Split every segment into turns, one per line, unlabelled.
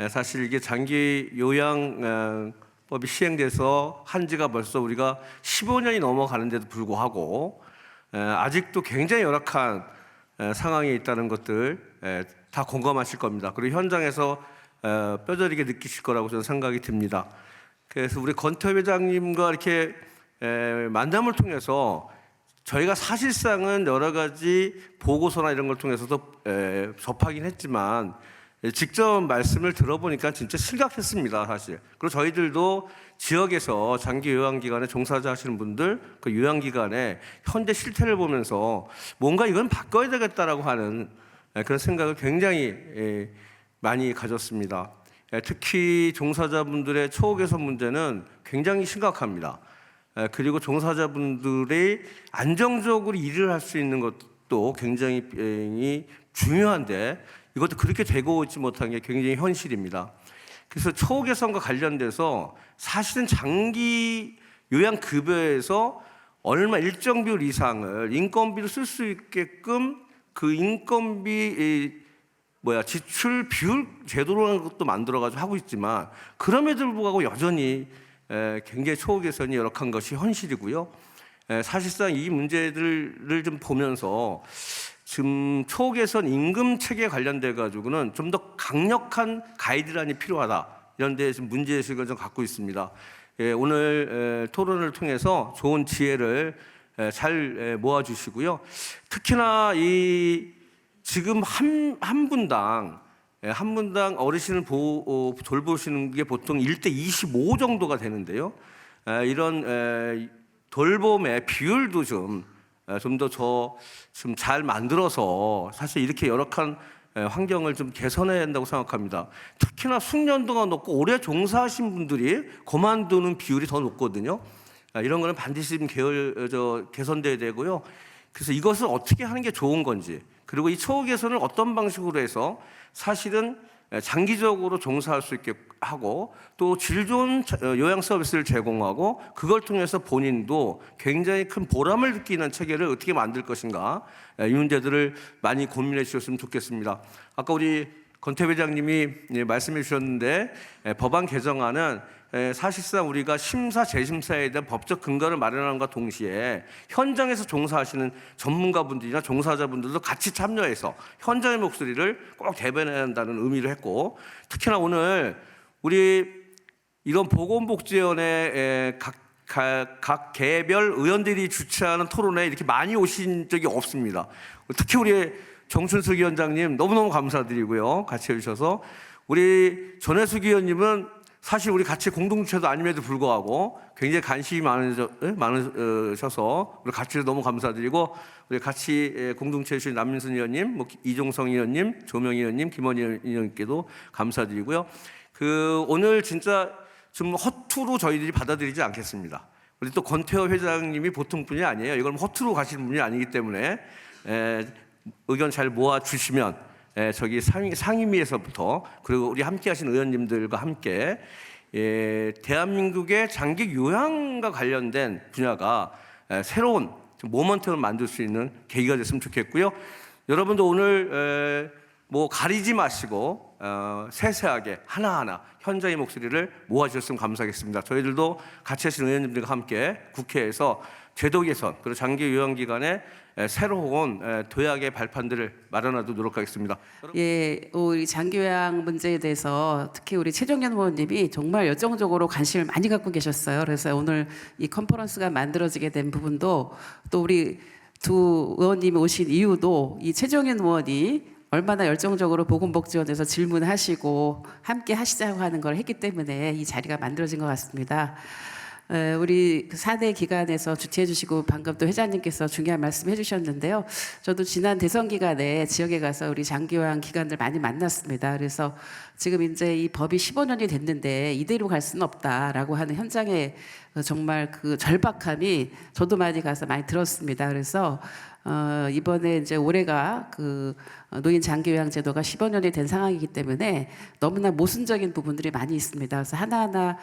사실 이게 장기 요양법이 시행돼서 한 지가 벌써 우리가 15년이 넘어가는데도 불구하고 아직도 굉장히 열악한 상황에 있다는 것들 다 공감하실 겁니다. 그리고 현장에서 뼈저리게 느끼실 거라고 저는 생각이 듭니다. 그래서 우리 권태 회장님과 이렇게 만남을 통해서 저희가 사실상은 여러 가지 보고서나 이런 걸 통해서도 접하긴 했지만 직접 말씀을 들어보니까 진짜 심각했습니다, 사실. 그리고 저희들도 지역에서 장기 요양기관에 종사자 하시는 분들 그 요양기관의 현재 실태를 보면서 뭔가 이건 바꿔야 되겠다라고 하는 그런 생각을 굉장히 많이 가졌습니다. 특히 종사자분들의 처우 개선 문제는 굉장히 심각합니다. 그리고 종사자분들이 안정적으로 일을 할 수 있는 것도 굉장히 중요한데 이것도 그렇게 되고 있지 못한 게 굉장히 현실입니다. 그래서 처우 개선과 관련돼서 사실은 장기 요양급여에서 얼마 일정 비율 이상을 인건비로 쓸 수 있게끔 그 인건비 지출 비율 제도라는 것도 만들어가지고 하고 있지만 그럼에도 불구하고 여전히 굉장히 처우 개선이 열악한 것이 현실이고요. 사실상 이 문제들을 좀 보면서 지금 처우 개선 임금 체계에 관련돼 가지고는 좀 더 강력한 가이드라인이 필요하다. 이런 데 지금 문제의식을 좀 갖고 있습니다. 오늘 토론을 통해서 좋은 지혜를 잘 모아주시고요. 특히나 이 지금 한 분당 어르신을 돌보시는 게 보통 1대 25 정도가 되는데요. 이런 돌봄의 비율도 좀 더 잘 만들어서 사실 이렇게 열악한 환경을 좀 개선해야 한다고 생각합니다. 특히나 숙련도가 높고 오래 종사하신 분들이 그만두는 비율이 더 높거든요. 이런 거는 반드시 개선돼야 되고요. 그래서 이것을 어떻게 하는 게 좋은 건지, 그리고 이 처우 개선을 어떤 방식으로 해서 사실은 장기적으로 종사할 수 있게 하고 또 질 좋은 요양 서비스를 제공하고 그걸 통해서 본인도 굉장히 큰 보람을 느끼는 체계를 어떻게 만들 것인가, 이 문제들을 많이 고민해 주셨으면 좋겠습니다. 아까 우리 권태 회장님이 말씀해 주셨는데 법안 개정안은 사실상 우리가 심사 재심사에 대한 법적 근거를 마련함과 동시에 현장에서 종사하시는 전문가분들이나 종사자분들도 같이 참여해서 현장의 목소리를 꼭 대변해야 한다는 의미를 했고, 특히나 오늘 우리 이런 보건복지위원회 각 개별 의원들이 주최하는 토론에 이렇게 많이 오신 적이 없습니다. 특히 우리 정춘숙 위원장님 너무너무 감사드리고요. 같이 해주셔서 우리 전혜숙 위원님은 사실 우리 같이 공동체도 아님에도 불구하고 굉장히 관심이 많으셔서 우리 같이 너무 감사드리고, 우리 같이 공동체 주신 남민순 의원님, 이종성 의원님, 조명희 의원님, 김원희 의원님께도 감사드리고요. 오늘 진짜 좀 허투루 저희들이 받아들이지 않겠습니다. 우리 또 권태호 회장님이 보통 분이 아니에요. 이걸 허투루 가시는 분이 아니기 때문에 의견 잘 모아 주시면 저기 상임위에서부터 그리고 우리 함께 하신 의원님들과 함께 대한민국의 장기 요양과 관련된 분야가 새로운 모멘텀을 만들 수 있는 계기가 됐으면 좋겠고요. 여러분도 오늘 가리지 마시고 세세하게 하나하나 현장의 목소리를 모아주셨으면 감사하겠습니다. 저희들도 같이 하신 의원님들과 함께 국회에서 제도 개선 그리고 장기 요양기관의 새로운 도약의 발판들을 마련하도록 노력하겠습니다.
우리 장기요양 문제에 대해서 특히 우리 최정현 의원님이 정말 열정적으로 관심을 많이 갖고 계셨어요. 그래서 오늘 이 컨퍼런스가 만들어지게 된 부분도 또 우리 두 의원님이 오신 이유도 이 최정현 의원이 얼마나 열정적으로 보건복지원에서 질문하시고 함께 하시자고 하는 걸 했기 때문에 이 자리가 만들어진 것 같습니다. 우리 4대 기관에서 주최해 주시고 방금 또 회장님께서 중요한 말씀 해주셨는데요. 저도 지난 대선 기간에 지역에 가서 우리 장기요양 기관들 많이 만났습니다. 그래서 지금 이제 이 법이 15년이 됐는데 이대로 갈 수는 없다라고 하는 현장의 정말 그 절박함이 저도 많이 가서 많이 들었습니다. 그래서 이번에 이제 올해가 그 노인 장기요양 제도가 15년이 된 상황이기 때문에 너무나 모순적인 부분들이 많이 있습니다. 그래서 하나하나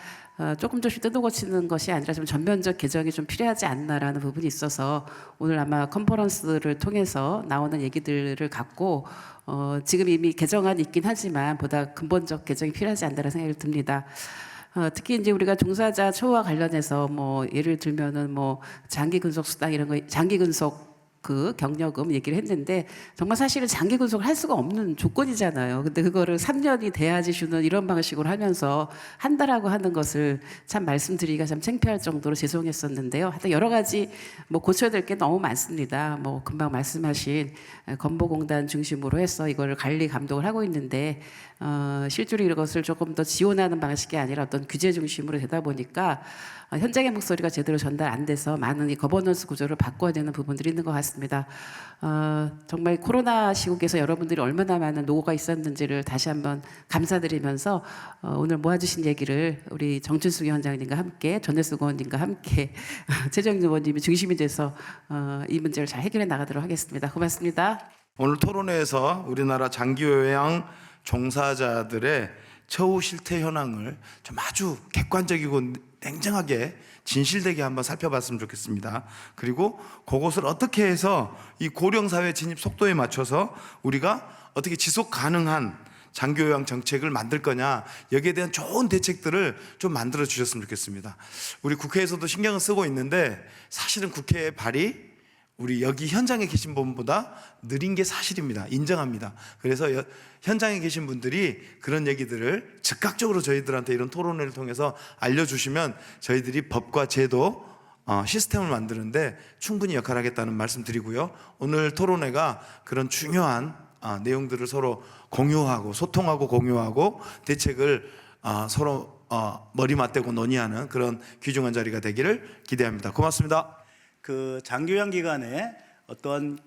조금씩 뜯어고치는 것이 아니라 좀 전면적 개정이 좀 필요하지 않나라는 부분이 있어서 오늘 아마 컨퍼런스를 통해서 나오는 얘기들을 갖고 지금 이미 개정안이 있긴 하지만 보다 근본적 개정이 필요하지 않다는 생각이 듭니다. 특히 이제 우리가 종사자 처우와 관련해서 뭐 예를 들면은 뭐 장기 근속 수당 이런 거, 장기 근속 그 경력금 얘기를 했는데 정말 사실은 장기 근속을 할 수가 없는 조건이잖아요. 근데 그거를 3년이 돼야지 주는 이런 방식으로 하면서 한다라고 하는 것을 참 말씀드리기가 참 창피할 정도로 죄송했었는데요. 하여튼 여러 가지 뭐 고쳐야 될 게 너무 많습니다. 뭐 금방 말씀하신 건보공단 중심으로 해서 이거를 관리 감독을 하고 있는데 실제로 이것을 조금 더 지원하는 방식이 아니라 어떤 규제 중심으로 되다 보니까 현장의 목소리가 제대로 전달 안 돼서 많은 이 거버넌스 구조를 바꿔야 되는 부분들이 있는 것 같습니다. 정말 코로나 시국에서 여러분들이 얼마나 많은 노고가 있었는지를 다시 한번 감사드리면서 오늘 모아주신 얘기를 우리 정춘숙 위원장님과 함께 전혜숙 의원님과 함께 최정윤 의원님이 중심이 돼서 이 문제를 잘 해결해 나가도록 하겠습니다. 고맙습니다.
오늘 토론회에서 우리나라 장기요양 종사자들의 처우 실태 현황을 좀 아주 객관적이고 냉정하게 진실되게 한번 살펴봤으면 좋겠습니다. 그리고 그것을 어떻게 해서 이 고령사회 진입 속도에 맞춰서 우리가 어떻게 지속 가능한 장기요양 정책을 만들 거냐, 여기에 대한 좋은 대책들을 좀 만들어 주셨으면 좋겠습니다. 우리 국회에서도 신경을 쓰고 있는데 사실은 국회의 발이 우리 여기 현장에 계신 분보다 느린 게 사실입니다. 인정합니다. 그래서 현장에 계신 분들이 그런 얘기들을 즉각적으로 저희들한테 이런 토론회를 통해서 알려주시면 저희들이 법과 제도 시스템을 만드는데 충분히 역할을 하겠다는 말씀 드리고요. 오늘 토론회가 그런 중요한 내용들을 서로 공유하고 소통하고 공유하고 대책을 서로 머리 맞대고 논의하는 그런 귀중한 자리가 되기를 기대합니다. 고맙습니다.
그 장기요양 기관의 어떤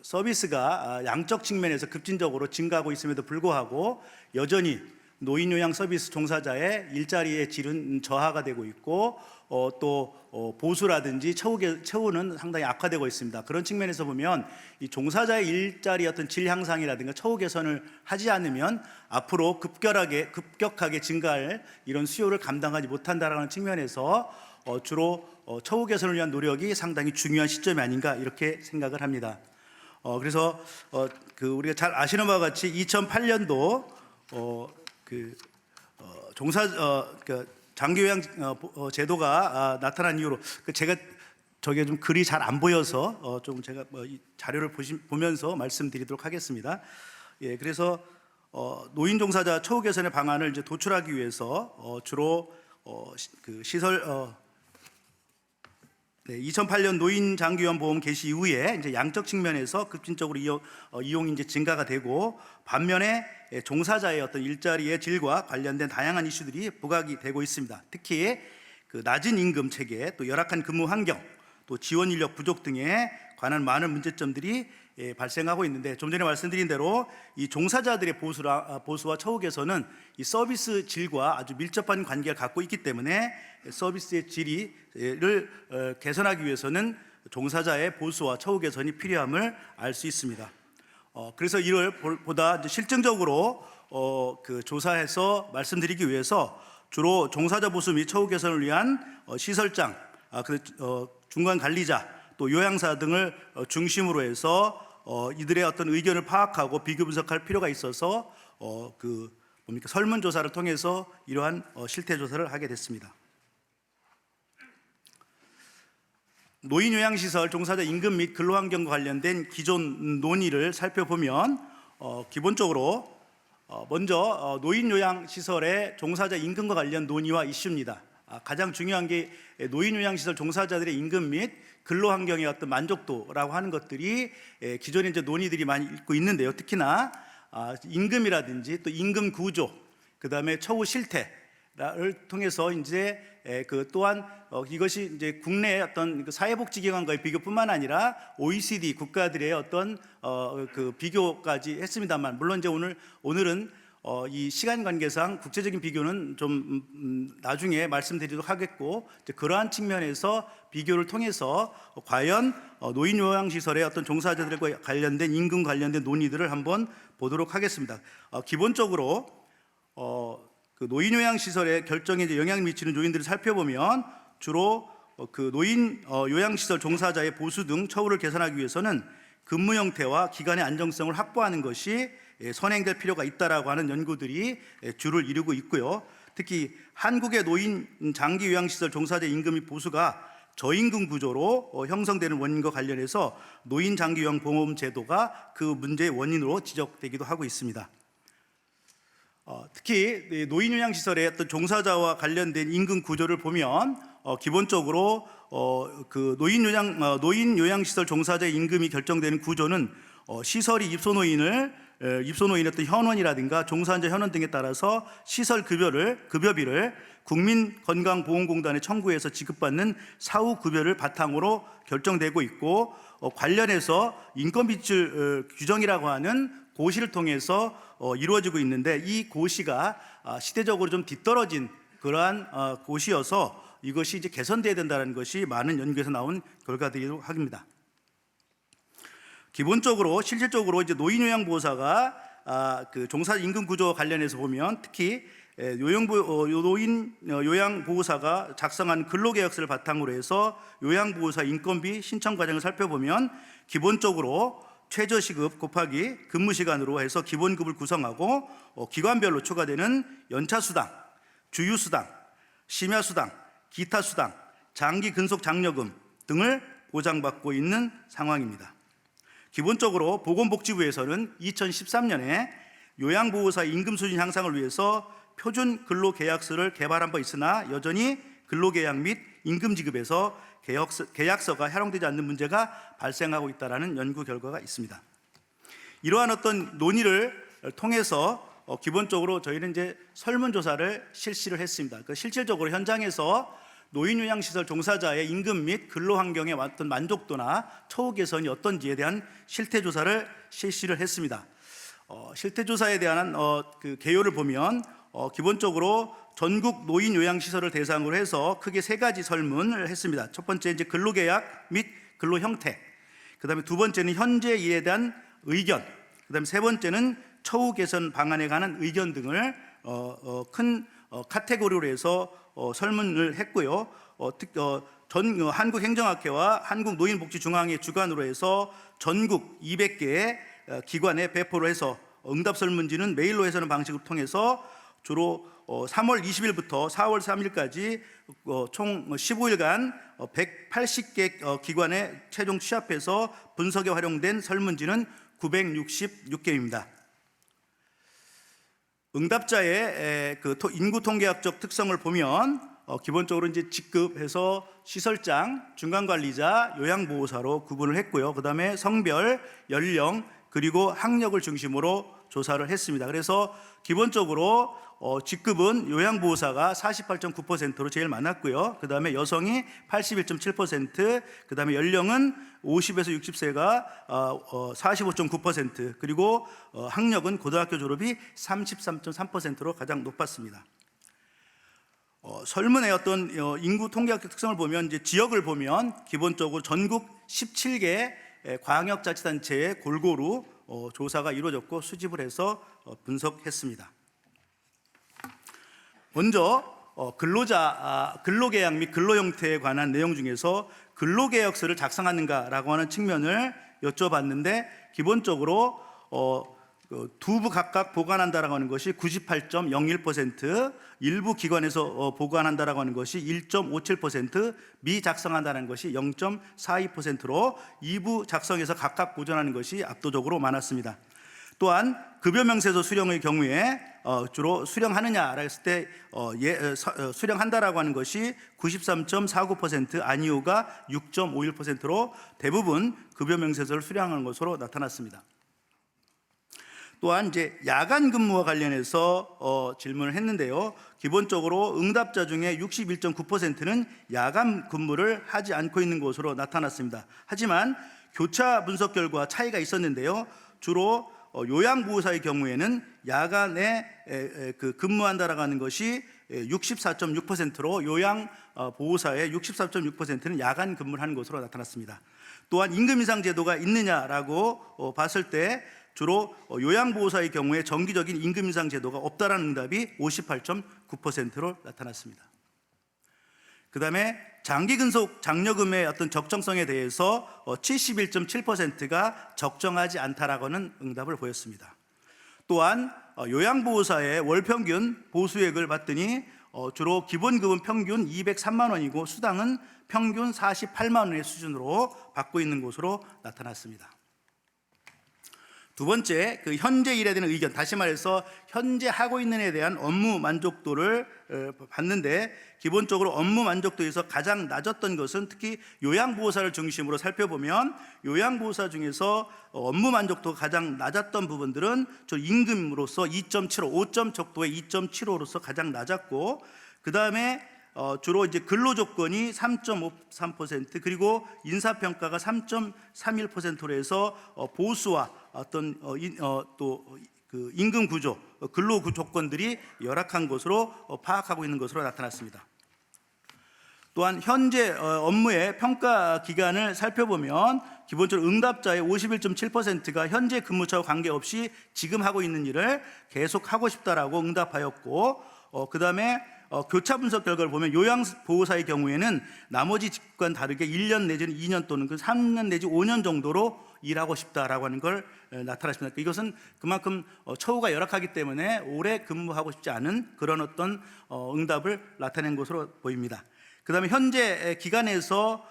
서비스가 양적 측면에서 급진적으로 증가하고 있음에도 불구하고 여전히 노인 요양 서비스 종사자의 일자리의 질은 저하가 되고 있고 또 보수라든지 처우는 상당히 악화되고 있습니다. 그런 측면에서 보면 이 종사자의 일자리 어떤 질 향상이라든가 처우 개선을 하지 않으면 앞으로 급격하게 증가할 이런 수요를 감당하지 못한다라는 측면에서 주로 처우 개선을 위한 노력이 상당히 중요한 시점이 아닌가 이렇게 생각을 합니다. 그래서 우리가 잘 아시는 바와 같이 2008년도 장기요양 제도가 나타난 이후로 제가 저게 좀 글이 잘 안 보여서 좀 제가 이 자료를 보면서 말씀드리도록 하겠습니다. 예, 그래서 노인 종사자 처우 개선의 방안을 이제 도출하기 위해서 주로 시설 2008년 노인 장기요양 보험 개시 이후에 이제 양적 측면에서 급진적으로 이용이 이제 증가가 되고 반면에 종사자의 어떤 일자리의 질과 관련된 다양한 이슈들이 부각이 되고 있습니다. 특히 낮은 임금 체계, 또 열악한 근무 환경, 또 지원 인력 부족 등에 관한 많은 문제점들이 발생하고 있는데 좀 전에 말씀드린 대로 이 종사자들의 보수와 처우 개선은 이 서비스 질과 아주 밀접한 관계를 갖고 있기 때문에 서비스의 질을 개선하기 위해서는 종사자의 보수와 처우 개선이 필요함을 알 수 있습니다. 그래서 이를 보다 실증적으로 조사해서 말씀드리기 위해서 주로 종사자 보수 및 처우 개선을 위한 시설장, 중간 관리자, 또 요양사 등을 중심으로 해서 이들의 어떤 의견을 파악하고 비교 분석할 필요가 있어서 설문조사를 통해서 이러한 실태 조사를 하게 됐습니다. 노인요양시설 종사자 임금 및 근로환경과 관련된 기존 논의를 살펴보면 기본적으로 먼저 노인요양시설의 종사자 임금과 관련 논의와 이슈입니다. 가장 중요한 게 노인요양시설 종사자들의 임금 및 근로환경의 어떤 만족도라고 하는 것들이 기존에 이제 논의들이 많이 있고 있는데요. 특히나 임금이라든지 또 임금 구조, 그 다음에 처우 실태를 통해서 이제 또한 이것이 이제 국내의 어떤 사회복지기관과의 비교뿐만 아니라 OECD 국가들의 어떤 비교까지 했습니다만, 물론 이제 오늘은 이 시간 관계상 국제적인 비교는 좀 나중에 말씀드리도록 하겠고, 이제 그러한 측면에서 비교를 통해서 과연 노인 요양시설의 어떤 종사자들과 관련된 임금 관련된 논의들을 한번 보도록 하겠습니다. 기본적으로 그 노인 요양시설의 결정에 이제 영향을 미치는 요인들을 살펴보면 주로 그 노인 요양시설 종사자의 보수 등 처우를 개선하기 위해서는 근무 형태와 기간의 안정성을 확보하는 것이 선행될 필요가 있다라고 하는 연구들이 주를 이루고 있고요. 특히 한국의 노인 장기 요양시설 종사자 임금 및 보수가 저임금 구조로 형성되는 원인과 관련해서 노인 장기 요양 보험 제도가 그 문제의 원인으로 지적되기도 하고 있습니다. 특히 노인 요양시설의 어떤 종사자와 관련된 임금 구조를 보면 기본적으로 그 노인 요양시설 종사자의 임금이 결정되는 구조는 시설이 입소노인의 어떤 현원이라든가 종사자 현원 등에 따라서 시설 급여비를 국민건강보험공단에 청구해서 지급받는 사후 급여를 바탕으로 결정되고 있고, 관련해서 인건비출 규정이라고 하는 고시를 통해서 이루어지고 있는데, 이 고시가 시대적으로 좀 뒤떨어진 그러한 고시여서 이것이 이제 개선돼야 된다는 것이 많은 연구에서 나온 결과들이라고 합니다. 기본적으로 실질적으로 이제 노인 요양보호사가 그 종사 임금 구조와 관련해서 보면 특히 노인 요양보호사가 작성한 근로계약서를 바탕으로 해서 요양보호사 인건비 신청 과정을 살펴보면 기본적으로 최저시급 곱하기 근무시간으로 해서 기본급을 구성하고 기관별로 추가되는 연차수당, 주휴수당, 심야수당, 기타수당, 장기 근속장려금 등을 보장받고 있는 상황입니다. 기본적으로 보건복지부에서는 2013년에 요양보호사 임금 수준 향상을 위해서 표준 근로계약서를 개발한 바 있으나 여전히 근로계약 및 임금 지급에서 계약서가 활용되지 않는 문제가 발생하고 있다는 연구 결과가 있습니다. 이러한 어떤 논의를 통해서 기본적으로 저희는 이제 설문조사를 실시를 했습니다. 실질적으로 현장에서 노인요양시설 종사자의 임금 및 근로환경의 어떤 만족도나 처우 개선이 어떤지에 대한 실태조사를 실시를 했습니다. 실태조사에 대한 그 개요를 보면 기본적으로 전국 노인요양시설을 대상으로 해서 크게 세 가지 설문을 했습니다. 첫 번째 이제 근로계약 및 근로 형태, 그다음에 두 번째는 현재 일에 대한 의견, 그다음에 세 번째는 처우 개선 방안에 관한 의견 등을 큰 카테고리로 해서 설문을 했고요. 전 한국행정학회와 한국노인복지중앙회 주관으로 해서 전국 200개의 기관에 배포를 해서 응답 설문지는 메일로 해서는 방식을 통해서 주로 3월 20일부터 4월 3일까지 총 15일간 180개 기관에 최종 취합해서 분석에 활용된 설문지는 966개입니다. 응답자의 그 인구 통계학적 특성을 보면 기본적으로 이제 직급해서 시설장, 중간관리자, 요양보호사로 구분을 했고요. 그다음에 성별, 연령, 그리고 학력을 중심으로 조사를 했습니다. 그래서 기본적으로 직급은 요양보호사가 48.9%로 제일 많았고요. 그 다음에 여성이 81.7%, 그 다음에 연령은 50에서 60세가 45.9%, 그리고 학력은 고등학교 졸업이 33.3%로 가장 높았습니다. 설문의 어떤 인구 통계학적 특성을 보면 이제 지역을 보면 기본적으로 전국 17개 광역자치단체에 골고루 조사가 이루어졌고 수집을 해서 분석했습니다. 먼저 근로계약 및 근로 형태에 관한 내용 중에서 근로계약서를 작성하는가라고 하는 측면을 여쭤봤는데 기본적으로 두부 각각 보관한다라고 하는 것이 98.01%, 일부 기관에서 보관한다라고 하는 것이 1.57%, 미작성한다는 것이 0.42%로 2부 작성해서 각각 보존하는 것이 압도적으로 많았습니다. 또한 급여 명세서 수령의 경우에 주로 수령하느냐라고 했을 때 수령한다라고 하는 것이 93.49%, 아니오가 6.51%로 대부분 급여 명세서를 수령하는 것으로 나타났습니다. 또한 이제 야간 근무와 관련해서 질문을 했는데요. 기본적으로 응답자 중에 61.9%는 야간 근무를 하지 않고 있는 것으로 나타났습니다. 하지만 교차 분석 결과 차이가 있었는데요. 주로 요양보호사의 경우에는 야간에 근무한다라고 하는 것이 64.6%로 요양보호사의 64.6%는 야간 근무를 하는 것으로 나타났습니다. 또한 임금 인상 제도가 있느냐라고 봤을 때 주로 요양보호사의 경우에 정기적인 임금 인상 제도가 없다라는 응답이 58.9%로 나타났습니다. 그 다음에 장기 근속 장려금의 어떤 적정성에 대해서 71.7%가 적정하지 않다라고는 응답을 보였습니다. 또한 요양보호사의 월평균 보수액을 봤더니 주로 기본급은 평균 203만 원이고 수당은 평균 48만 원의 수준으로 받고 있는 것으로 나타났습니다. 두 번째, 그 현재 일에 대한 의견, 다시 말해서 현재 하고 있는 에 대한 업무 만족도를 봤는데 기본적으로 업무 만족도에서 가장 낮았던 것은 특히 요양보호사를 중심으로 살펴보면 요양보호사 중에서 업무 만족도가 가장 낮았던 부분들은 저 임금으로서 2.75, 5점 척도의 2.75로서 가장 낮았고 그 다음에 주로 이제 근로 조건이 3.53% 그리고 인사평가가 3.31%로 해서 보수와 어떤 또 그 임금 구조, 근로 조건들이 열악한 것으로 파악하고 있는 것으로 나타났습니다. 또한 현재 업무의 평가 기간을 살펴보면 기본적으로 응답자의 51.7%가 현재 근무처와 관계없이 지금 하고 있는 일을 계속 하고 싶다라고 응답하였고 그 다음에 교차 분석 결과를 보면 요양보호사의 경우에는 나머지 직업과는 다르게 1년 내지는 2년 또는 3년 내지 5년 정도로 일하고 싶다라고 하는 걸 나타났습니다. 이것은 그만큼 처우가 열악하기 때문에 오래 근무하고 싶지 않은 그런 어떤 응답을 나타낸 것으로 보입니다. 그 다음에 현재 기간에서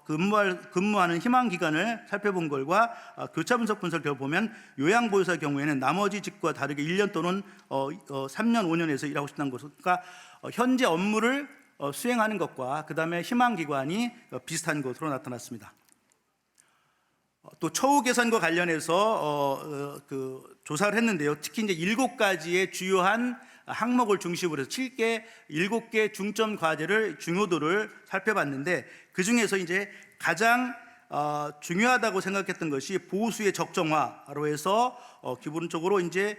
근무하는 희망 기간을 살펴본 결과 교차 분석 분석을 보면 요양보호사의 경우에는 나머지 직과 다르게 1년 또는 3년, 5년에서 일하고 싶다는 것은 그러니까 현재 업무를 수행하는 것과 그 다음에 희망 기간이 비슷한 것으로 나타났습니다. 또 처우 개선과 관련해서 조사를 했는데요. 특히 이제 7가지의 주요한 항목을 중심으로 해서 7개 중점 과제를 중요도를 살펴봤는데 그 중에서 이제 가장 중요하다고 생각했던 것이 보수의 적정화로 해서 기본적으로 이제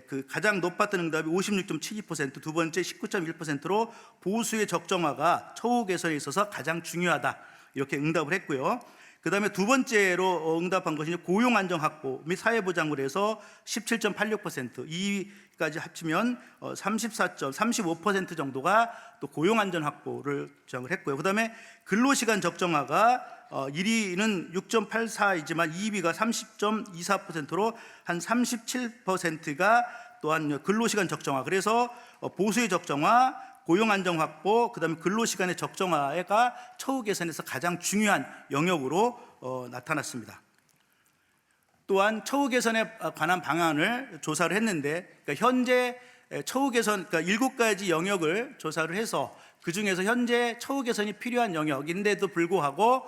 그 가장 높았던 응답이 56.72%, 두 번째 19.1%로 보수의 적정화가 처우 개선에 있어서 가장 중요하다 이렇게 응답을 했고요. 그 다음에 두 번째로 응답한 것이 고용 안정 확보 및 사회보장을 해서 17.86%, 이까지 합치면 35% 정도가 또 고용 안전 확보를 주장을 했고요. 그 다음에 근로시간 적정화가 1위는 6.84이지만 2위가 30.24%로 한 37%가 또한 근로시간 적정화, 그래서 보수의 적정화, 고용 안정 확보, 그다음에 근로 시간의 적정화가 처우 개선에서 가장 중요한 영역으로 나타났습니다. 또한 처우 개선에 관한 방안을 조사를 했는데 그러니까 현재 처우 개선 그러니까 7가지 영역을 조사를 해서 그 중에서 현재 처우 개선이 필요한 영역인데도 불구하고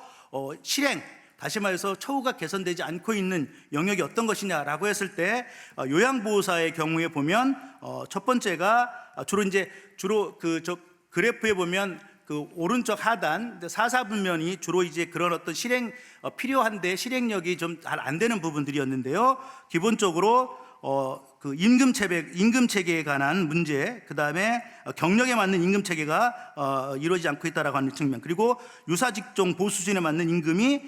실행 다시 말해서 처우가 개선되지 않고 있는 영역이 어떤 것이냐라고 했을 때 요양보호사의 경우에 보면 첫 번째가 주로 저 그래프에 보면 그 오른쪽 하단 4사분면이 주로 이제 그런 어떤 실행 필요한데 실행력이 좀 잘 안 되는 부분들이었는데요. 기본적으로 그 임금 체계에 관한 문제, 그 다음에 경력에 맞는 임금 체계가 이루어지지 않고 있다라고 하는 측면, 그리고 유사 직종 보수 수준에 맞는 임금이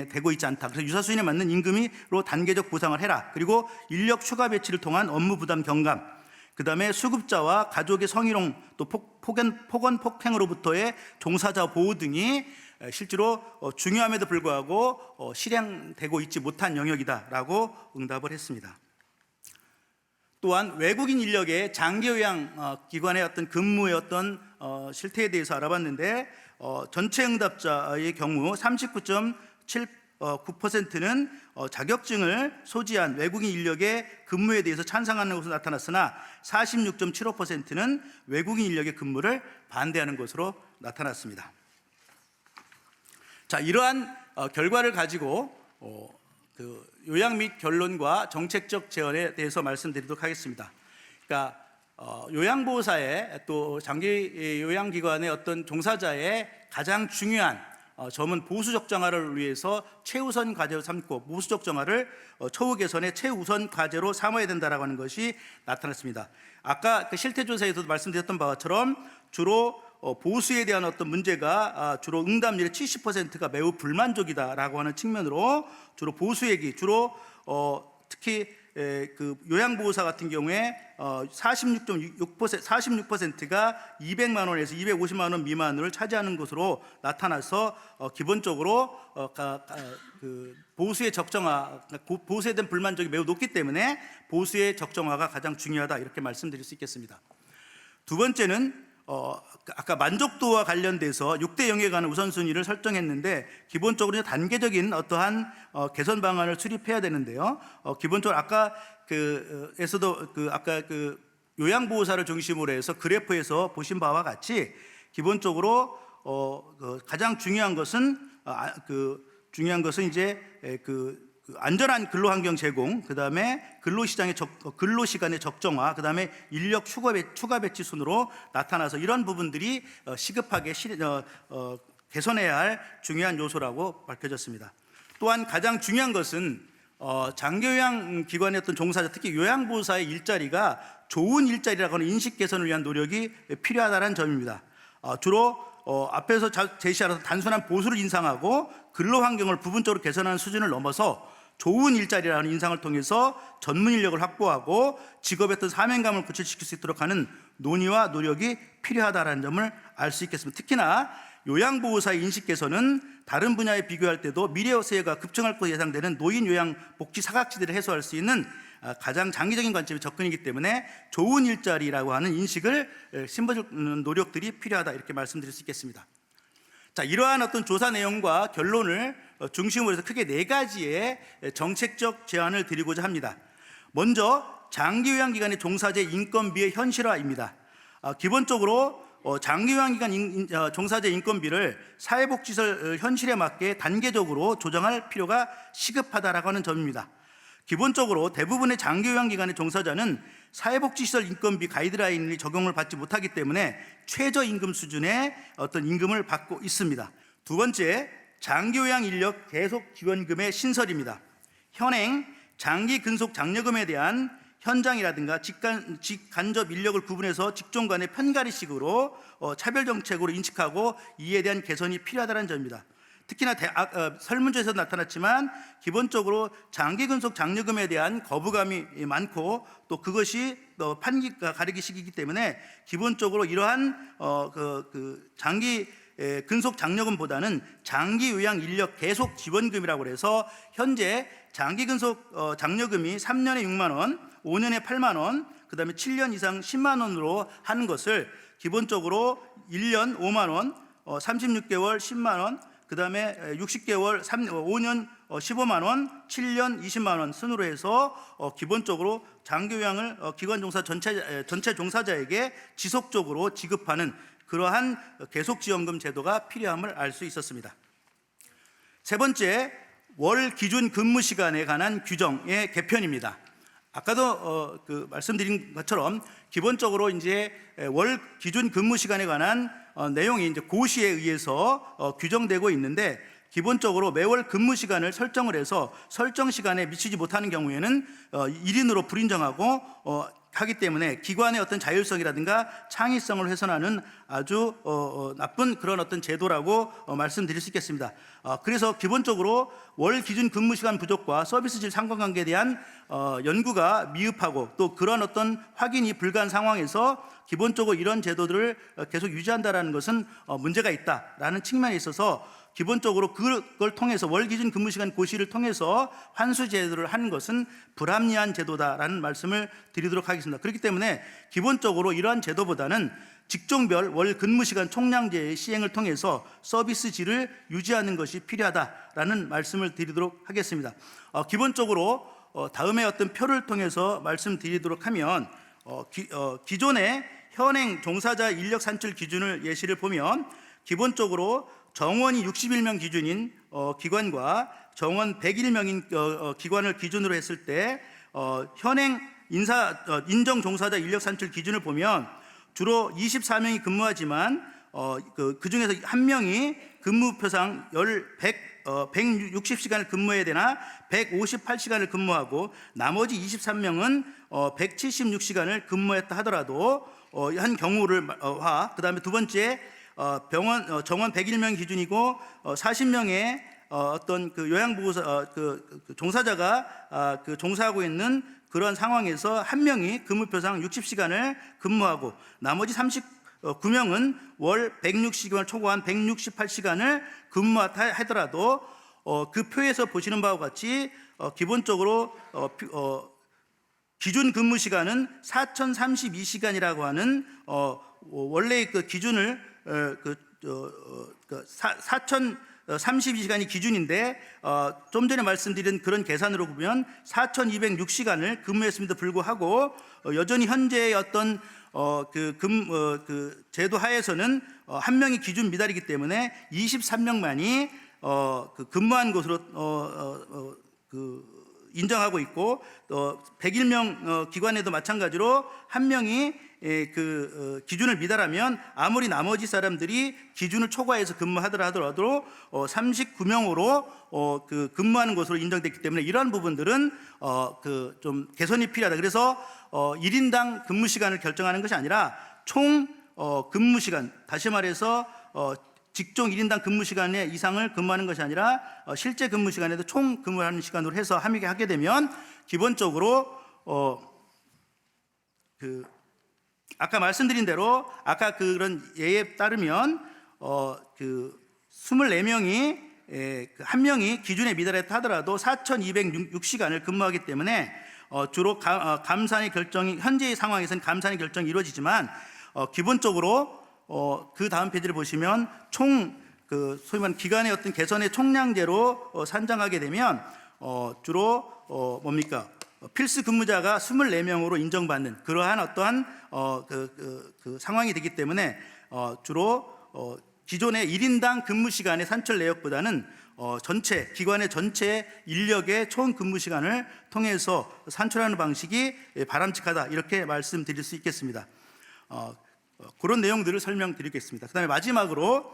되고 있지 않다. 그래서 유사 수준에 맞는 임금으로 단계적 보상을 해라. 그리고 인력 추가 배치를 통한 업무 부담 경감, 그 다음에 수급자와 가족의 성희롱, 또 폭언 폭행으로부터의 종사자 보호 등이 실제로 중요함에도 불구하고 실행되고 있지 못한 영역이다라고 응답을 했습니다. 또한 외국인 인력의 장기요양 기관의 어떤 근무의 어떤 실태에 대해서 알아봤는데 전체 응답자의 경우 39.9%는 자격증을 소지한 외국인 인력의 근무에 대해서 찬성하는 것으로 나타났으나 46.75%는 외국인 인력의 근무를 반대하는 것으로 나타났습니다. 자, 이러한 결과를 가지고 그 요약 및 결론과 정책적 제언에 대해서 말씀드리도록 하겠습니다. 그러니까 요양보호사의 또 장기 요양기관의 어떤 종사자의 가장 중요한 점은 보수 적정화를 위해서 최우선 과제로 삼고 보수 적정화를 처우 개선의 최우선 과제로 삼아야 된다라고 하는 것이 나타났습니다. 아까 그 실태조사에서도 말씀드렸던 바처럼 주로 보수에 대한 어떤 문제가 주로 응답률의 70%가 매우 불만족이다라고 하는 측면으로 주로 보수 얘기, 주로 특히 그 요양보호사 같은 경우에 46.6%가 200만 원에서 250만 원 미만을 차지하는 것으로 나타나서 기본적으로 그 보수의 적정화, 보수에 대한 불만족이 매우 높기 때문에 보수의 적정화가 가장 중요하다 이렇게 말씀드릴 수 있겠습니다. 두 번째는 아까 만족도와 관련돼서 6대 0에 관한 우선순위를 설정했는데 기본적으로 단계적인 어떠한 개선 방안을 수립해야 되는데요. 기본적으로 아까 에서도 아까 요양보호사를 중심으로 해서 그래프에서 보신 바와 같이 기본적으로 가장 중요한 것은 이제 안전한 근로환경 제공, 그다음에 근로시간의 적정화, 그다음에 인력 추가 배치 순으로 나타나서 이런 부분들이 시급하게 개선해야 할 중요한 요소라고 밝혀졌습니다. 또한 가장 중요한 것은 장기요양 기관의 어떤 종사자, 특히 요양보호사의 일자리가 좋은 일자리라고 하는 인식 개선을 위한 노력이 필요하다는 점입니다. 주로 앞에서 제시하는 단순한 보수를 인상하고 근로 환경을 부분적으로 개선하는 수준을 넘어서 좋은 일자리라는 인상을 통해서 전문 인력을 확보하고 직업의 어떤 사명감을 구체시킬 수 있도록 하는 논의와 노력이 필요하다는 점을 알 수 있겠습니다. 특히나 요양보호사의 인식 개선은 다른 분야에 비교할 때도 미래 세대가 급증할 것으로 예상되는 노인 요양 복지 사각지대를 해소할 수 있는 가장 장기적인 관점의 접근이기 때문에 좋은 일자리라고 하는 인식을 심어주는 노력들이 필요하다 이렇게 말씀드릴 수 있겠습니다. 자, 이러한 어떤 조사 내용과 결론을 중심으로 해서 크게 4가지의 정책적 제안을 드리고자 합니다. 먼저 장기요양기관의 종사자 인건비의 현실화입니다. 기본적으로 장기요양기관 종사자 인건비를 사회복지시설 현실에 맞게 단계적으로 조정할 필요가 시급하다라고 하는 점입니다. 기본적으로 대부분의 장기요양기관의 종사자는 사회복지시설 인건비 가이드라인이 적용을 받지 못하기 때문에 최저임금 수준의 어떤 임금을 받고 있습니다. 두 번째, 장기요양 인력 계속 지원금의 신설입니다. 현행 장기 근속 장려금에 대한 현장이라든가 직간접 인력을 구분해서 직종 간의 편가리식으로 차별 정책으로 인식하고 이에 대한 개선이 필요하다는 점입니다. 특히나 설문조에서 나타났지만 기본적으로 장기 근속 장려금에 대한 거부감이 많고 또 그것이 판기가 가리기식이기 때문에 기본적으로 이러한 장기 근속 장려금보다는 장기 요양 인력 계속 지원금이라고 해서 현재 장기 근속 장려금이 3년에 6만 원, 5년에 8만 원, 그다음에 7년 이상 10만 원으로 하는 것을 기본적으로 1년 5만 원, 36개월 10만 원, 그다음에 60개월 5년 15만 원, 7년 20만 원 순으로 해서 기본적으로 장기요양을 기관 종사 전체 종사자에게 지속적으로 지급하는 그러한 계속지원금 제도가 필요함을 알 수 있었습니다. 세 번째, 월 기준 근무 시간에 관한 규정의 개편입니다. 아까도 말씀드린 것처럼 기본적으로 이제 월 기준 근무 시간에 관한 내용이 이제 고시에 의해서 규정되고 있는데 기본적으로 매월 근무 시간을 설정을 해서 설정 시간에 미치지 못하는 경우에는 1인으로 불인정하고 하기 때문에 기관의 어떤 자율성이라든가 창의성을 훼손하는 아주 나쁜 그런 어떤 제도라고 말씀드릴 수 있겠습니다. 그래서 기본적으로 월 기준 근무 시간 부족과 서비스 질 상관관계에 대한 연구가 미흡하고 또 그런 어떤 확인이 불가한 상황에서 기본적으로 이런 제도들을 계속 유지한다라는 것은 문제가 있다라는 측면에 있어서 기본적으로 그걸 통해서 월 기준 근무 시간 고시를 통해서 환수 제도를 하는 것은 불합리한 제도다라는 말씀을 드리도록 하겠습니다. 그렇기 때문에 기본적으로 이러한 제도보다는 직종별 월 근무 시간 총량제의 시행을 통해서 서비스 질을 유지하는 것이 필요하다라는 말씀을 드리도록 하겠습니다. 기본적으로 다음에 어떤 표를 통해서 말씀드리도록 하면 기존의 현행 종사자 인력 산출 기준을 예시를 보면 기본적으로 정원이 61명 기준인 기관과 정원 101명인 기관을 기준으로 했을 때 현행 인정 종사자 인력 산출 기준을 보면 주로 24명이 근무하지만 그 중에서 한 명이 근무표상 160시간을 근무해야 되나 158시간을 근무하고 나머지 23명은 176시간을 근무했다 하더라도 한 경우를 그다음에 두 번째 병원 정원 101명 기준이고 40명의 어떤 그 요양보호사 그 종사자가 그 종사하고 있는 그런 상황에서 한 명이 근무표상 60시간을 근무하고 나머지 39명은 월 160시간을 초과한 168시간을 근무했다 하더라도 그 표에서 보시는 바와 같이 기본적으로 기준 근무 시간은 4,032시간이라고 하는 원래 그 기준을 4,032시간이 기준인데 좀 전에 말씀드린 그런 계산으로 보면 4,206시간을 근무했음에도 불구하고 여전히 현재의 어떤 그 제도 하에서는 한 명이 기준 미달이기 때문에 23명만이 그 근무한 것으로 인정하고 있고 101명 기관에도 마찬가지로 한 명이 기준을 미달하면 아무리 나머지 사람들이 기준을 초과해서 근무하더라 하더라도 39명으로 근무하는 것으로 인정됐기 때문에 이러한 부분들은 좀 개선이 필요하다. 그래서 1인당 근무 시간을 결정하는 것이 아니라 총 근무 시간, 다시 말해서 직종 1인당 근무 시간의 이상을 근무하는 것이 아니라 실제 근무 시간에도 총 근무하는 시간으로 해서 함의하게 되면 기본적으로 아까 말씀드린 대로 아까 그런 예에 따르면 24명이 한 명이 기준에 미달했다 하더라도 4,206시간을 근무하기 때문에 주로 감산의 결정이 현재의 상황에서는 감산의 결정이 이루어지지만 기본적으로 그 다음 페이지를 보시면 총 소위 말하는 기관의 어떤 개선의 총량제로 산정하게 되면 주로 뭡니까? 필수 근무자가 24명으로 인정받는 그러한 어떠한 그 상황이 되기 때문에 주로 기존의 1인당 근무 시간의 산출 내역보다는 전체 기관의 전체 인력의 총 근무 시간을 통해서 산출하는 방식이 바람직하다 이렇게 말씀드릴 수 있겠습니다. 그런 내용들을 설명드리겠습니다. 그다음에 마지막으로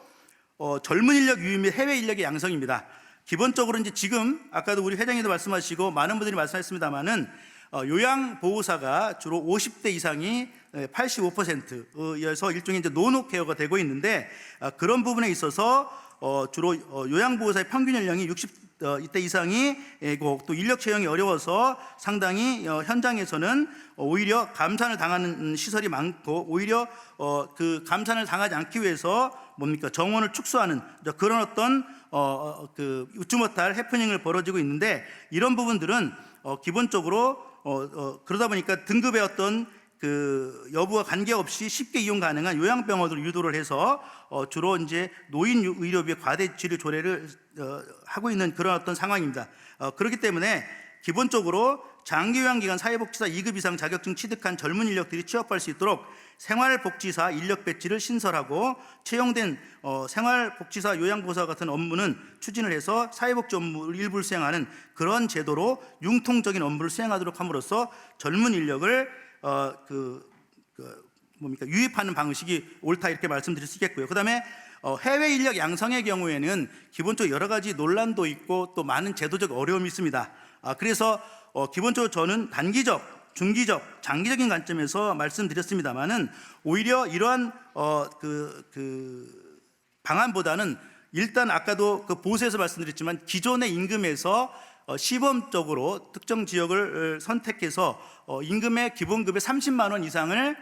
젊은 인력 유입 및 해외 인력의 양성입니다. 기본적으로 이제 지금 아까도 우리 회장님도 말씀하시고 많은 분들이 말씀하셨습니다만은 요양보호사가 주로 50대 이상이 85%여서 일종의 이제 노노케어가 되고 있는데 그런 부분에 있어서 주로 요양보호사의 평균 연령이 60대 이상이 또 인력 채용이 어려워서 상당히 현장에서는 오히려 감산을 당하는 시설이 많고 오히려 그 감산을 당하지 않기 위해서 뭡니까 정원을 축소하는 그런 어떤 그 웃지 못할 해프닝을 벌어지고 있는데 이런 부분들은 기본적으로 그러다 보니까 등급의 어떤 그 여부와 관계없이 쉽게 이용 가능한 요양병원으로 유도를 해서 주로 이제 노인 의료비의 과대 치료 조례를 하고 있는 그런 어떤 상황입니다. 그렇기 때문에 기본적으로 장기요양기관 사회복지사 2급 이상 자격증 취득한 젊은 인력들이 취업할 수 있도록 생활복지사 인력 배치를 신설하고 채용된 생활복지사 요양보호사 같은 업무는 추진을 해서 사회복지 업무를 일부를 수행하는 그런 제도로 융통적인 업무를 수행하도록 함으로써 젊은 인력을 유입하는 방식이 옳다 이렇게 말씀드릴 수 있겠고요. 그다음에 해외 인력 양성의 경우에는 기본적으로 여러 가지 논란도 있고 또 많은 제도적 어려움이 있습니다. 그래서 기본적으로 저는 단기적, 중기적, 장기적인 관점에서 말씀드렸습니다만은 오히려 이러한 방안보다는 일단 아까도 그 보수에서 말씀드렸지만 기존의 임금에서 시범적으로 특정 지역을 선택해서 임금의 기본급의 30만 원 이상을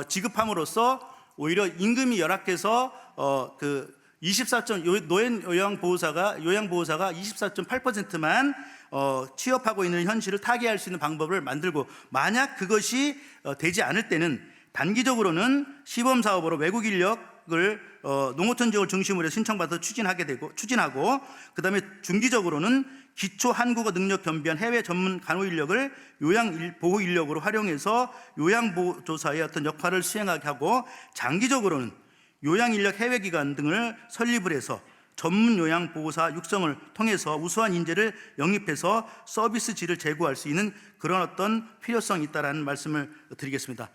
지급함으로써 오히려 임금이 열악해서 노인 요양보호사가 24.8%만 취업하고 있는 현실을 타개할 수 있는 방법을 만들고 만약 그것이 되지 않을 때는 단기적으로는 시범 사업으로 외국 인력을 농어촌 지역을 중심으로 해서 신청받아서 추진하고 그다음에 중기적으로는 기초 한국어 능력 겸비한 해외 전문 간호 인력을 요양 보호 인력으로 활용해서 요양보호 조사의 어떤 역할을 수행하게 하고 장기적으로는 요양 인력 해외 기관 등을 설립을 해서 전문 요양 보호사 육성을 통해서 우수한 인재를 영입해서 서비스 질을 제고할 수 있는 그런 어떤 필요성이 있다라는 말씀을 드리겠습니다.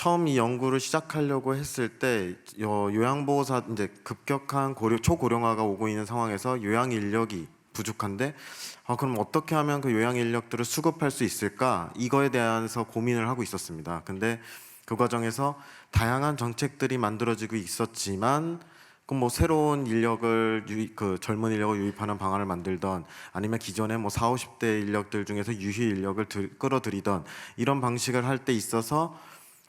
처음 이 연구를 시작하려고 했을 때 요양보호사 이제 급격한 초고령화가 오고 있는 상황에서 요양 인력이 부족한데 그럼 어떻게 하면 그 요양 인력들을 수급할 수 있을까? 이거에 대해서 고민을 하고 있었습니다. 근데 그 과정에서 다양한 정책들이 만들어지고 있었지만 그럼 뭐 새로운 인력을 젊은 인력을 유입하는 방안을 만들던 아니면 기존의 뭐 40, 50대 인력들 중에서 유휴 인력을 끌어들이던 이런 방식을 할 때 있어서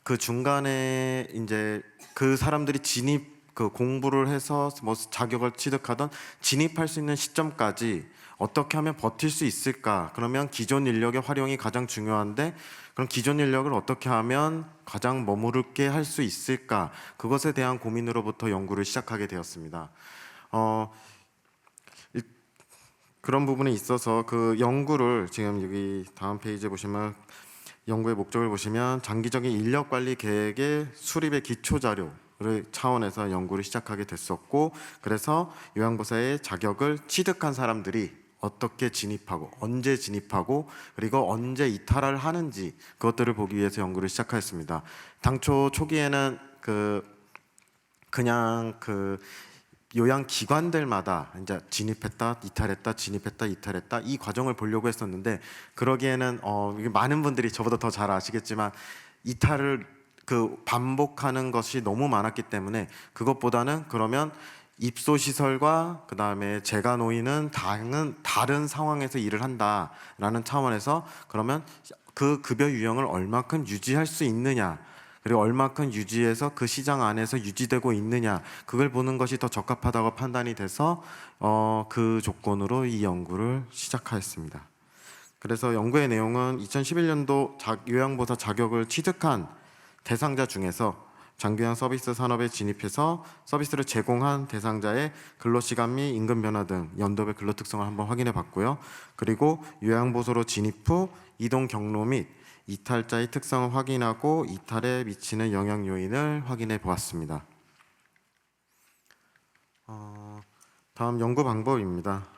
그 중간에 이제 그 사람들이 공부를 해서 뭐 자격을 취득하던 진입할 수 있는 시점까지 어떻게 하면 버틸 수 있을까? 그러면 기존 인력의 활용이 가장 중요한데 그럼 기존 인력을 어떻게 하면 가장 머무르게 할 수 있을까? 그것에 대한 고민으로부터 연구를 시작하게 되었습니다. 그런 부분에 있어서 그 연구를 지금 여기 다음 페이지에 보시면 연구의 목적을 보시면 장기적인 인력 관리 계획의 수립의 기초 자료를 차원에서 연구를 시작하게 됐었고 그래서 요양보호사의 자격을 취득한 사람들이 어떻게 진입하고 언제 진입하고 그리고 언제 이탈을 하는지 그것들을 보기 위해서 연구를 시작하였습니다. 당초 초기에는 그냥 요양 기관들마다 이제 진입했다, 이탈했다, 진입했다, 이탈했다 이 과정을 보려고 했었는데 그러기에는 이게 많은 분들이 저보다 더 잘 아시겠지만 이탈을 반복하는 것이 너무 많았기 때문에 그것보다는 그러면 입소 시설과 그 다음에 재가 노인은 다른 상황에서 일을 한다라는 차원에서 그러면 그 급여 유형을 얼마큼 유지할 수 있느냐. 그리고 얼마큼 유지해서 그 시장 안에서 유지되고 있느냐 그걸 보는 것이 더 적합하다고 판단이 돼서 그 조건으로 이 연구를 시작하였습니다. 그래서 연구의 내용은 2011년도 요양보호사 자격을 취득한 대상자 중에서 장기요양 서비스 산업에 진입해서 서비스를 제공한 대상자의 근로시간 및 임금 변화 등 연도별 근로 특성을 한번 확인해 봤고요. 그리고 요양보호소로 진입 후 이동 경로 및 이탈자의 특성을 확인하고 이탈에 미치는 영향 요인을 확인해 보았습니다. 다음 연구 방법입니다.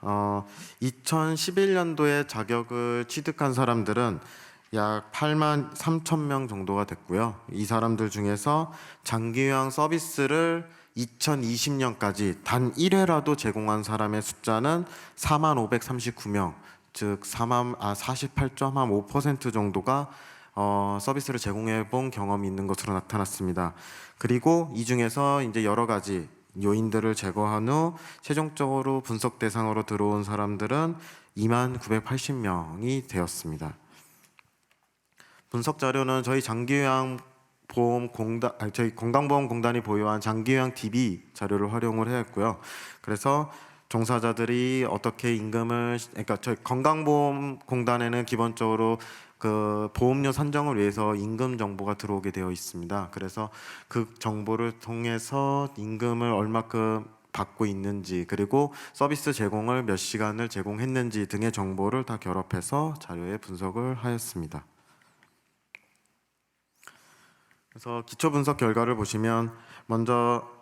2011년도에 자격을 취득한 사람들은 약 8만 3천 명 정도가 됐고요. 이 사람들 중에서 장기요양 서비스를 2020년까지 단 1회라도 제공한 사람의 숫자는 4만 539명, 즉 48.5% 정도가 서비스를 제공해 본 경험이 있는 것으로 나타났습니다. 그리고 이 중에서 이제 여러 가지 요인들을 제거한 후 최종적으로 분석 대상으로 들어온 사람들은 2만 980명이 되었습니다. 분석 자료는 저희 저희 건강보험공단이 보유한 장기요양 DB 자료를 활용을 했고요. 그래서 종사자들이 어떻게 그러니까 저희 건강보험공단에는 기본적으로 그 보험료 산정을 위해서 임금 정보가 들어오게 되어 있습니다. 그래서 그 정보를 통해서 임금을 얼마큼 받고 있는지 그리고 서비스 제공을 몇 시간을 제공했는지 등의 정보를 다 결합해서 자료에 분석을 하였습니다. 그래서 기초 분석 결과를 보시면 먼저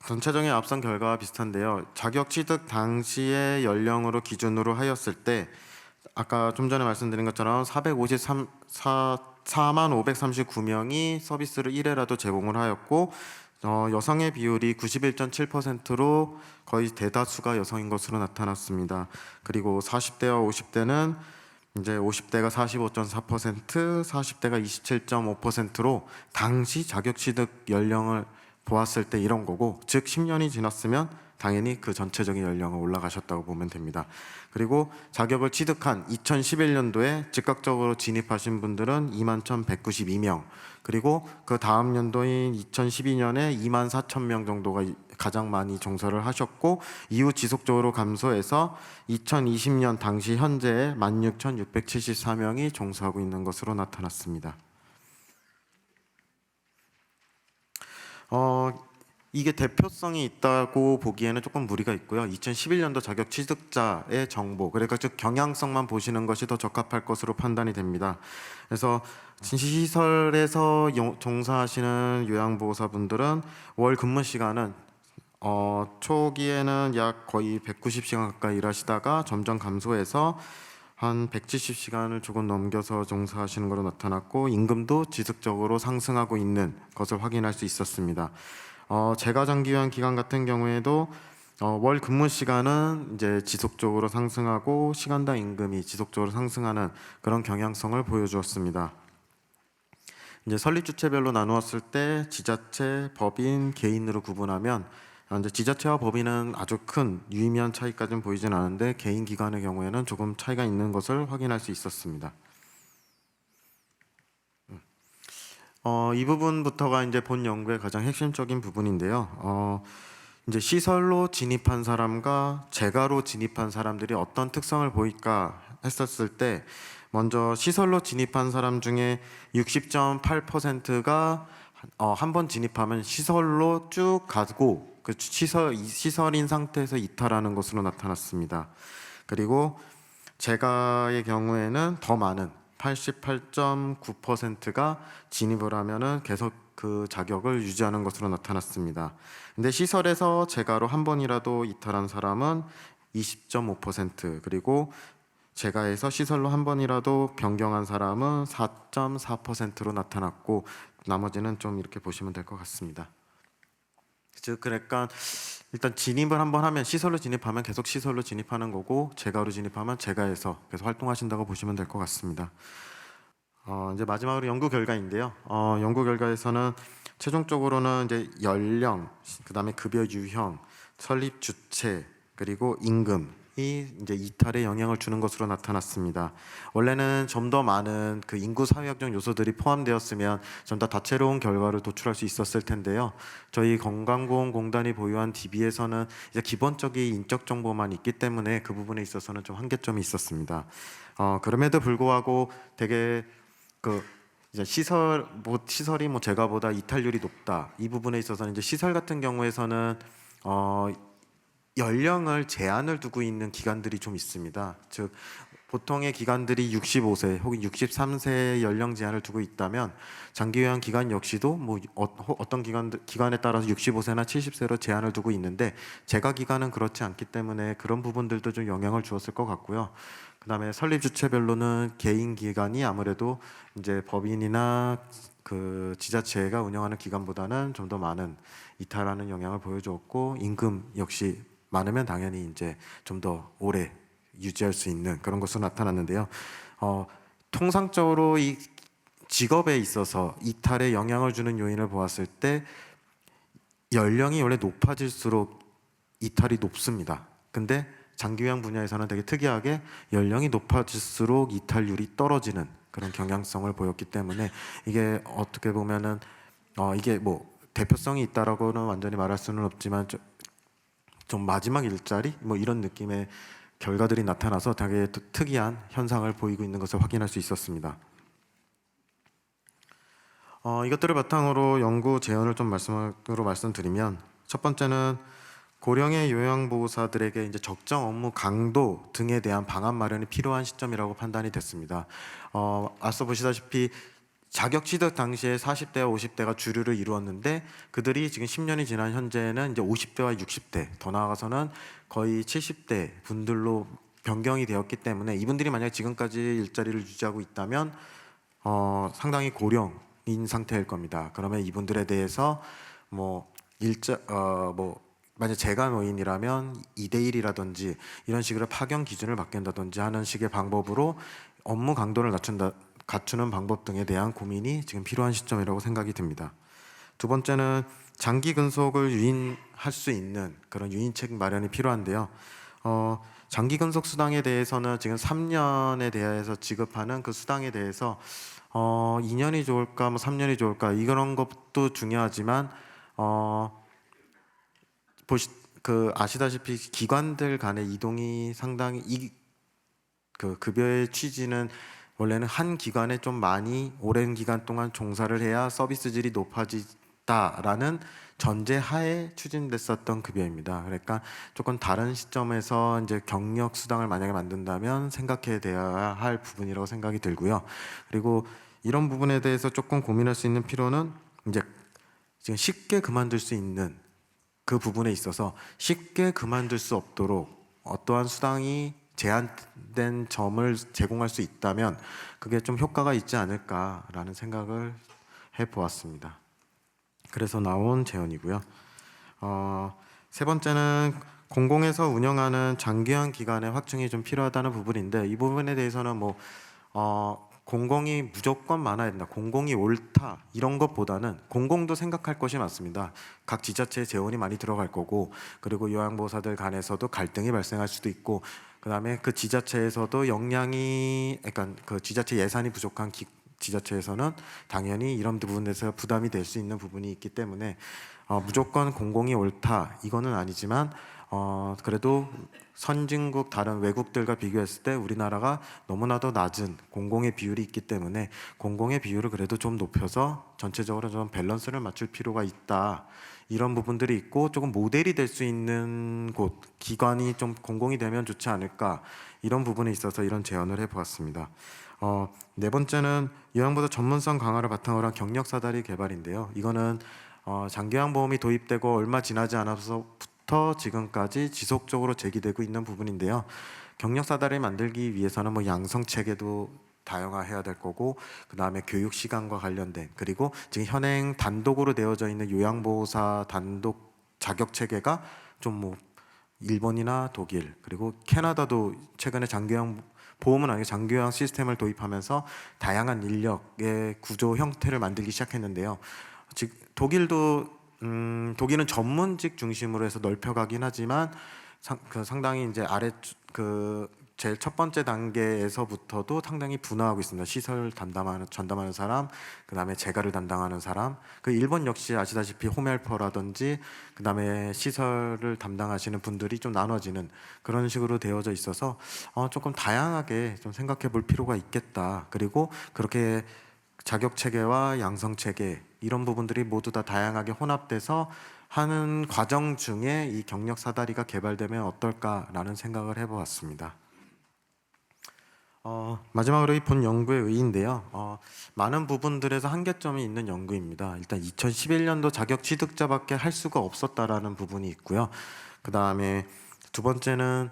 전체적인 앞선 결과와 비슷한데요. 자격 취득 당시의 연령으로 기준으로 하였을 때 아까 좀 전에 말씀드린 것처럼 4만 539명이 서비스를 1회라도 제공을 하였고 여성의 비율이 91.7%로 거의 대다수가 여성인 것으로 나타났습니다. 그리고 40대와 50대는 이제 50대가 45.4%, 40대가 27.5%로 당시 자격 취득 연령을 보았을 때 이런 거고, 즉 10년이 지났으면 당연히 그 전체적인 연령은 올라가셨다고 보면 됩니다. 그리고 자격을 취득한 2011년도에 즉각적으로 진입하신 분들은 21,192명, 그리고 그 다음 연도인 2012년에 24,000명 정도가 가장 많이 종사를 하셨고, 이후 지속적으로 감소해서 2020년 당시 현재에 16,674명이 종사하고 있는 것으로 나타났습니다. 이게 대표성이 있다고 보기에는 조금 무리가 있고요. 2011년도 자격 취득자의 정보, 그러니까 즉 경향성만 보시는 것이 더 적합할 것으로 판단이 됩니다. 그래서 시설에서 종사하시는 요양보호사분들은 월 근무 시간은 초기에는 약 거의 190시간 가까이 일하시다가 점점 감소해서 한 170시간을 조금 넘겨서 종사하시는 것으로 나타났고 임금도 지속적으로 상승하고 있는 것을 확인할 수 있었습니다. 제가 장기요양 기간 같은 경우에도 월 근무 시간은 이제 지속적으로 상승하고 시간당 임금이 지속적으로 상승하는 그런 경향성을 보여주었습니다. 이제 설립 주체별로 나누었을 때 지자체, 법인, 개인으로 구분하면 이제 지자체와 법인은 아주 큰 유의미한 차이까지는 보이진 않은데 개인 기관의 경우에는 조금 차이가 있는 것을 확인할 수 있었습니다. 이 부분부터가 이제 본 연구의 가장 핵심적인 부분인데요. 이제 시설로 진입한 사람과 재가로 진입한 사람들이 어떤 특성을 보일까 했었을 때 먼저 시설로 진입한 사람 중에 60.8%가 한 번 진입하면 시설로 쭉 가고 그 시설인 상태에서 이탈하는 것으로 나타났습니다. 그리고 재가의 경우에는 더 많은 88.9%가 진입을 하면은 계속 그 자격을 유지하는 것으로 나타났습니다. 근데 시설에서 재가로 한 번이라도 이탈한 사람은 20.5%, 그리고 재가에서 시설로 한 번이라도 변경한 사람은 4.4%로 나타났고 나머지는 좀 이렇게 보시면 될 것 같습니다. 즉 그러니까 일단 진입을 한번 하면 시설로 진입하면 계속 시설로 진입하는 거고 재가로 진입하면 재가에서 계속 활동하신다고 보시면 될 것 같습니다. 이제 마지막으로 연구 결과인데요. 연구 결과에서는 최종적으로는 이제 연령, 그다음에 급여 유형, 설립 주체, 그리고 임금이 이제 이탈에 영향을 주는 것으로 나타났습니다. 원래는 좀 더 많은 그 인구 사회학적 요소들이 포함되었으면 좀 더 다채로운 결과를 도출할 수 있었을 텐데요. 저희 건강보험공단이 보유한 DB에서는 이제 기본적인 인적 정보만 있기 때문에 그 부분에 있어서는 좀 한계점이 있었습니다. 그럼에도 불구하고 되게 그 이제 시설이 재가보다 이탈률이 높다. 이 부분에 있어서는 이제 시설 같은 경우에서는 연령을 제한을 두고 있는 기관들이 좀 있습니다. 즉 보통의 기관들이 65세 혹은 63세 연령 제한을 두고 있다면 장기요양 기관 역시도 뭐 어떤 기관에 따라서 65세나 70세로 제한을 두고 있는데 재가 기관은 그렇지 않기 때문에 그런 부분들도 좀 영향을 주었을 것 같고요. 그다음에 설립 주체별로는 개인 기관이 아무래도 이제 법인이나 그 지자체가 운영하는 기관보다는 좀 더 많은 이탈하는 영향을 보여주었고 임금 역시 많으면 당연히 이제 좀 더 오래 유지할 수 있는 그런 것으로 나타났는데요. 통상적으로 이 직업에 있어서 이탈에 영향을 주는 요인을 보았을 때 연령이 원래 높아질수록 이탈이 높습니다. 근데 장기요양 분야에서는 되게 특이하게 연령이 높아질수록 이탈률이 떨어지는 그런 경향성을 보였기 때문에 이게 어떻게 보면은 이게 뭐 대표성이 있다라고는 완전히 말할 수는 없지만 좀 마지막 일자리 뭐 이런 느낌의 결과들이 나타나서 되게 특이한 현상을 보이고 있는 것을 확인할 수 있었습니다. 이것들을 바탕으로 연구 재현을 좀 말씀드리면 첫 번째는 고령의 요양보호사들에게 이제 적정 업무 강도 등에 대한 방안 마련이 필요한 시점이라고 판단이 됐습니다. 앞서 보시다시피 자격 취득 당시에 40대와 50대가 주류를 이루었는데 그들이 지금 10년이 지난 현재는 이제 50대와 60대 더 나아가서는 거의 70대 분들로 변경이 되었기 때문에 이분들이 만약 지금까지 일자리를 유지하고 있다면 상당히 고령인 상태일 겁니다. 그러면 이분들에 대해서 만약 재가 노인이라면 2대1이라든지 이런 식으로 파견 기준을 바뀐다든지 하는 식의 방법으로 업무 강도를 갖추는 방법 등에 대한 고민이 지금 필요한 시점이라고 생각이 듭니다. 두 번째는 장기 근속을 유인할 수 있는 그런 유인책 마련이 필요한데요. 장기 근속 수당에 대해서는 지금 3년에 대해서 지급하는 그 수당에 대해서 2년이 좋을까, 3년이 좋을까 이런 것도 중요하지만 아시다시피 기관들 간의 이동이 상당히 그 급여의 취지는 원래는 한 기관에 좀 많이 오랜 기간 동안 종사를 해야 서비스 질이 높아진다라는 전제하에 추진됐었던 급여입니다. 그러니까 조금 다른 시점에서 이제 경력 수당을 만약에 만든다면 생각해야 할 부분이라고 생각이 들고요. 그리고 이런 부분에 대해서 조금 고민할 수 있는 필요는 이제 지금 쉽게 그만둘 수 있는 그 부분에 있어서 쉽게 그만둘 수 없도록 어떠한 수당이 제한된 점을 제공할 수 있다면 그게 좀 효과가 있지 않을까라는 생각을 해보았습니다. 그래서 나온 제언이고요. 세 번째는 공공에서 운영하는 장기형 기관의 확충이 좀 필요하다는 부분인데, 이 부분에 대해서는 공공이 무조건 많아야 된다, 공공이 옳다 이런 것보다는 공공도 생각할 것이 많습니다. 각 지자체에 재원이 많이 들어갈 거고, 그리고 요양보호사들 간에서도 갈등이 발생할 수도 있고, 그다음에 그 지자체에서도 역량이, 그러니까 그 지자체 예산이 부족한 지자체에서는 당연히 이런 부분에서 부담이 될 수 있는 부분이 있기 때문에 무조건 공공이 옳다 이거는 아니지만, 그래도 선진국 다른 외국들과 비교했을 때 우리나라가 너무나도 낮은 공공의 비율이 있기 때문에 공공의 비율을 그래도 좀 높여서 전체적으로 좀 밸런스를 맞출 필요가 있다, 이런 부분들이 있고, 조금 모델이 될 수 있는 곳, 기관이 좀 공공이 되면 좋지 않을까, 이런 부분에 있어서 이런 제안을 해보았습니다. 네 번째는 요양보호사 전문성 강화를 바탕으로 한 경력사다리 개발인데요. 이거는 장기요양보험이 도입되고 얼마 지나지 않아서부터 지금까지 지속적으로 제기되고 있는 부분인데요. 경력사다리 만들기 위해서는 양성체계도 다양화해야 될 거고, 그 다음에 교육 시간과 관련된, 그리고 지금 현행 단독으로 되어져 있는 요양보호사 단독 자격 체계가 좀 일본이나 독일, 그리고 캐나다도 최근에 장기요양 보험은 아니고 장기요양 시스템을 도입하면서 다양한 인력의 구조 형태를 만들기 시작했는데요. 즉 독일은 전문직 중심으로 해서 넓혀가긴 하지만 상당히 이제 제일 첫 번째 단계에서부터도 상당히 분화하고 있습니다. 시설 전담하는 사람, 그 다음에 재가를 담당하는 사람. 그 일본 역시 아시다시피 홈헬퍼라든지 그 다음에 시설을 담당하시는 분들이 좀 나눠지는 그런 식으로 되어져 있어서 조금 다양하게 좀 생각해 볼 필요가 있겠다. 그리고 그렇게 자격 체계와 양성 체계 이런 부분들이 모두 다 다양하게 혼합돼서 하는 과정 중에 이 경력 사다리가 개발되면 어떨까라는 생각을 해보았습니다. 마지막으로 이 본 연구의 의의인데요. 많은 부분들에서 한계점이 있는 연구입니다. 일단 2011년도 자격 취득자밖에 할 수가 없었다라는 부분이 있고요. 그 다음에 두 번째는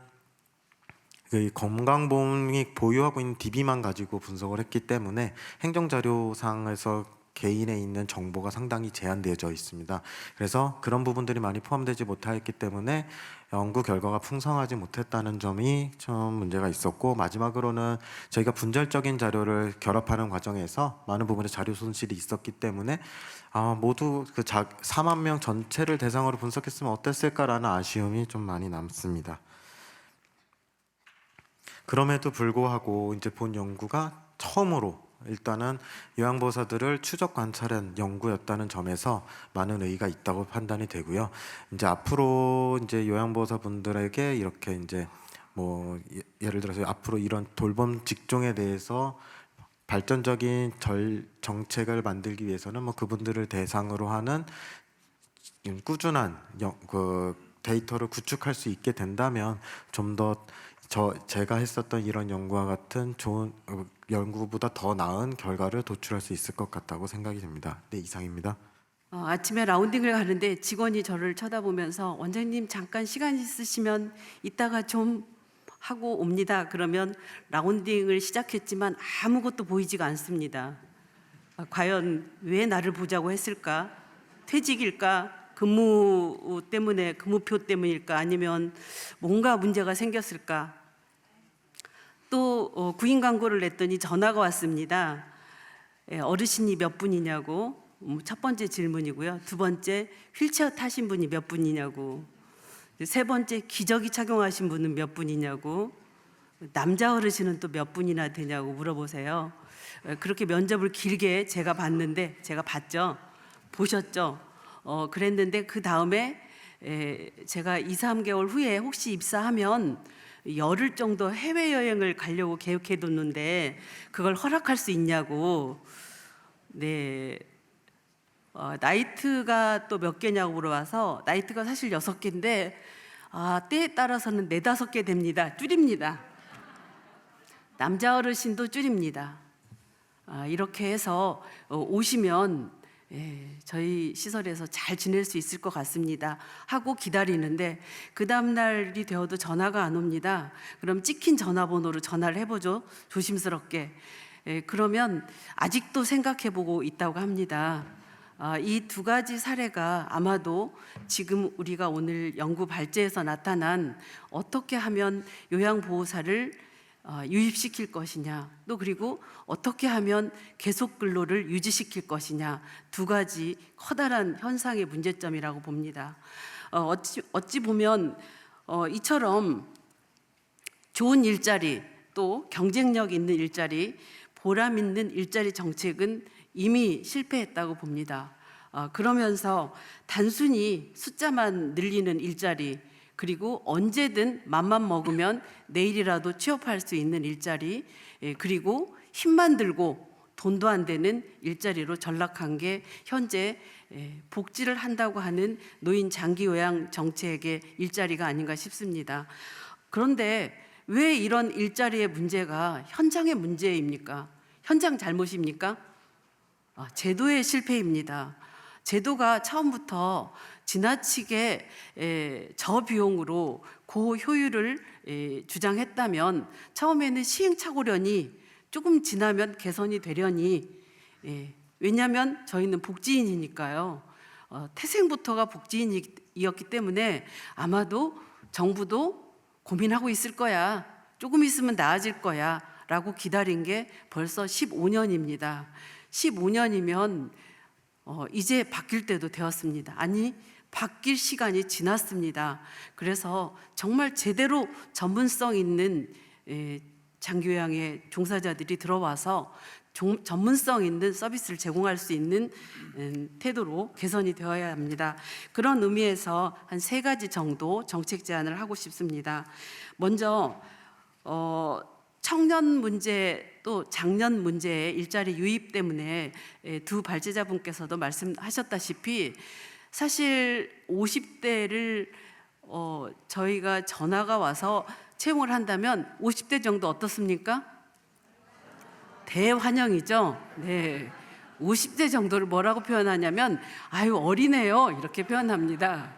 건강보험이 보유하고 있는 DB만 가지고 분석을 했기 때문에 행정자료상에서 개인에 있는 정보가 상당히 제한되어져 있습니다. 그래서 그런 부분들이 많이 포함되지 못하였기 때문에 연구 결과가 풍성하지 못했다는 점이 좀 문제가 있었고, 마지막으로는 저희가 분절적인 자료를 결합하는 과정에서 많은 부분에 자료 손실이 있었기 때문에 모두 4만 명 전체를 대상으로 분석했으면 어땠을까라는 아쉬움이 좀 많이 남습니다. 그럼에도 불구하고 이제 본 연구가 처음으로 일단은 요양보호사들을 추적 관찰한 연구였다는 점에서 많은 의의가 있다고 판단이 되고요. 이제 앞으로 이제 요양보호사분들에게 이렇게 이제 예를 들어서 앞으로 이런 돌봄 직종에 대해서 발전적인 정책을 만들기 위해서는 그분들을 대상으로 하는 꾸준한 데이터를 구축할 수 있게 된다면 좀 더 제가 했었던 이런 연구와 같은 좋은 연구보다 더 나은 결과를 도출할 수 있을 것 같다고 생각이 됩니다. 네, 이상입니다.
아침에 라운딩을 가는데 직원이 저를 쳐다보면서 원장님 잠깐 시간 있으시면 이따가 좀 하고 옵니다. 그러면 라운딩을 시작했지만 아무것도 보이지가 않습니다. 과연 왜 나를 보자고 했을까? 퇴직일까? 근무표 때문일까? 아니면 뭔가 문제가 생겼을까? 또 구인 광고를 냈더니 전화가 왔습니다. 어르신이 몇 분이냐고. 첫 번째 질문이고요. 두 번째, 휠체어 타신 분이 몇 분이냐고. 세 번째, 기저귀 착용하신 분은 몇 분이냐고. 남자 어르신은 또 몇 분이나 되냐고 물어보세요. 그렇게 면접을 길게 제가 봤는데, 제가 봤죠. 보셨죠. 그랬는데 그 다음에 제가 2, 3개월 후에 혹시 입사하면 열흘 정도 해외여행을 가려고 계획해뒀는데 그걸 허락할 수 있냐고. 네. 나이트가 또 몇 개냐고 물어봐서 나이트가 사실 6개인데 때에 따라서는 4, 5개 됩니다. 줄입니다. 남자 어르신도 줄입니다. 이렇게 해서 오시면 저희 시설에서 잘 지낼 수 있을 것 같습니다 하고 기다리는데 그 다음 날이 되어도 전화가 안 옵니다. 그럼 찍힌 전화번호로 전화를 해보죠. 조심스럽게. 그러면 아직도 생각해보고 있다고 합니다. 이 두 가지 사례가 아마도 지금 우리가 오늘 연구 발제에서 나타난 어떻게 하면 요양보호사를 유입시킬 것이냐, 또 그리고 어떻게 하면 계속 근로를 유지시킬 것이냐, 두 가지 커다란 현상의 문제점이라고 봅니다. 어찌 보면 이처럼 좋은 일자리, 또 경쟁력 있는 일자리, 보람 있는 일자리 정책은 이미 실패했다고 봅니다. 그러면서 단순히 숫자만 늘리는 일자리, 그리고 언제든 맘만 먹으면 내일이라도 취업할 수 있는 일자리, 그리고 힘만 들고 돈도 안 되는 일자리로 전락한 게 현재 복지를 한다고 하는 노인 장기 요양 정책의 일자리가 아닌가 싶습니다. 그런데 왜 이런 일자리의 문제가 현장의 문제입니까? 현장 잘못입니까? 제도의 실패입니다. 제도가 처음부터 지나치게 저비용으로 고효율을 주장했다면 처음에는 시행착오려니 조금 지나면 개선이 되려니, 왜냐하면 저희는 복지인이니까요. 태생부터가 복지인이었기 때문에 아마도 정부도 고민하고 있을 거야, 조금 있으면 나아질 거야 라고 기다린 게 벌써 15년입니다. 15년이면 이제 바뀔 때도 되었습니다. 아니, 바뀔 시간이 지났습니다. 그래서 정말 제대로 전문성 있는 장기요양의 종사자들이 들어와서 전문성 있는 서비스를 제공할 수 있는 태도로 개선이 되어야 합니다. 그런 의미에서 한 3가지 정도 정책 제안을 하고 싶습니다. 먼저 청년 문제, 또 장년 문제의 일자리 유입 때문에 두 발제자분께서도 말씀하셨다시피 사실 50대를 저희가 전화가 와서 채용을 한다면 50대 정도 어떻습니까? 대환영이죠. 네. 50대 정도를 뭐라고 표현하냐면 아유 어리네요 이렇게 표현합니다.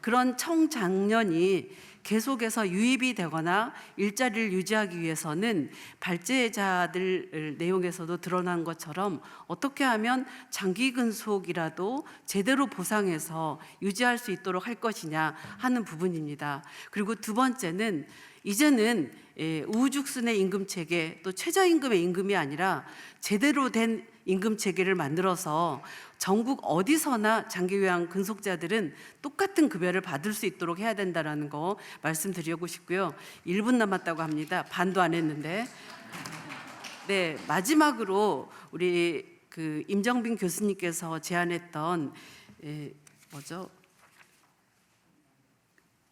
그런 청장년이 계속해서 유입이 되거나 일자리를 유지하기 위해서는 발제자들 내용에서도 드러난 것처럼 어떻게 하면 장기 근속이라도 제대로 보상해서 유지할 수 있도록 할 것이냐 하는 부분입니다. 그리고 두 번째는 이제는 우후죽순의 임금 체계, 또 최저임금의 임금이 아니라 제대로 된 임금 체계를 만들어서 전국 어디서나 장기요양 근속자들은 똑같은 급여를 받을 수 있도록 해야 된다는 거 말씀드리고 싶고요. 1분 남았다고 합니다. 반도 안 했는데. 네, 마지막으로 우리 그 임정빈 교수님께서 제안했던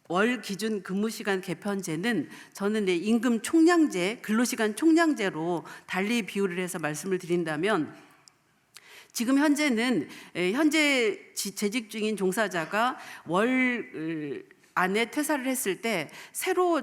월 기준 근무시간 개편제는 저는 임금 총량제, 근로시간 총량제로 달리 비유를 해서 말씀을 드린다면 지금 현재는 현재 재직 중인 종사자가 월 안에 퇴사를 했을 때 새로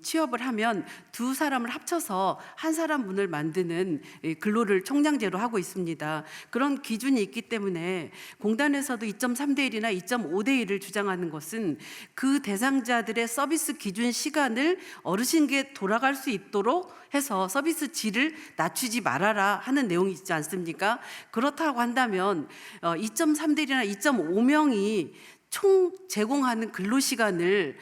취업을 하면 두 사람을 합쳐서 한 사람분을 만드는 근로를 총량제로 하고 있습니다. 그런 기준이 있기 때문에 공단에서도 2.3대 1이나 2.5대 1을 주장하는 것은 그 대상자들의 서비스 기준 시간을 어르신께 돌아갈 수 있도록 해서 서비스 질을 낮추지 말아라 하는 내용이 있지 않습니까? 그렇다고 한다면 2.3대 1이나 2.5명이 총 제공하는 근로시간을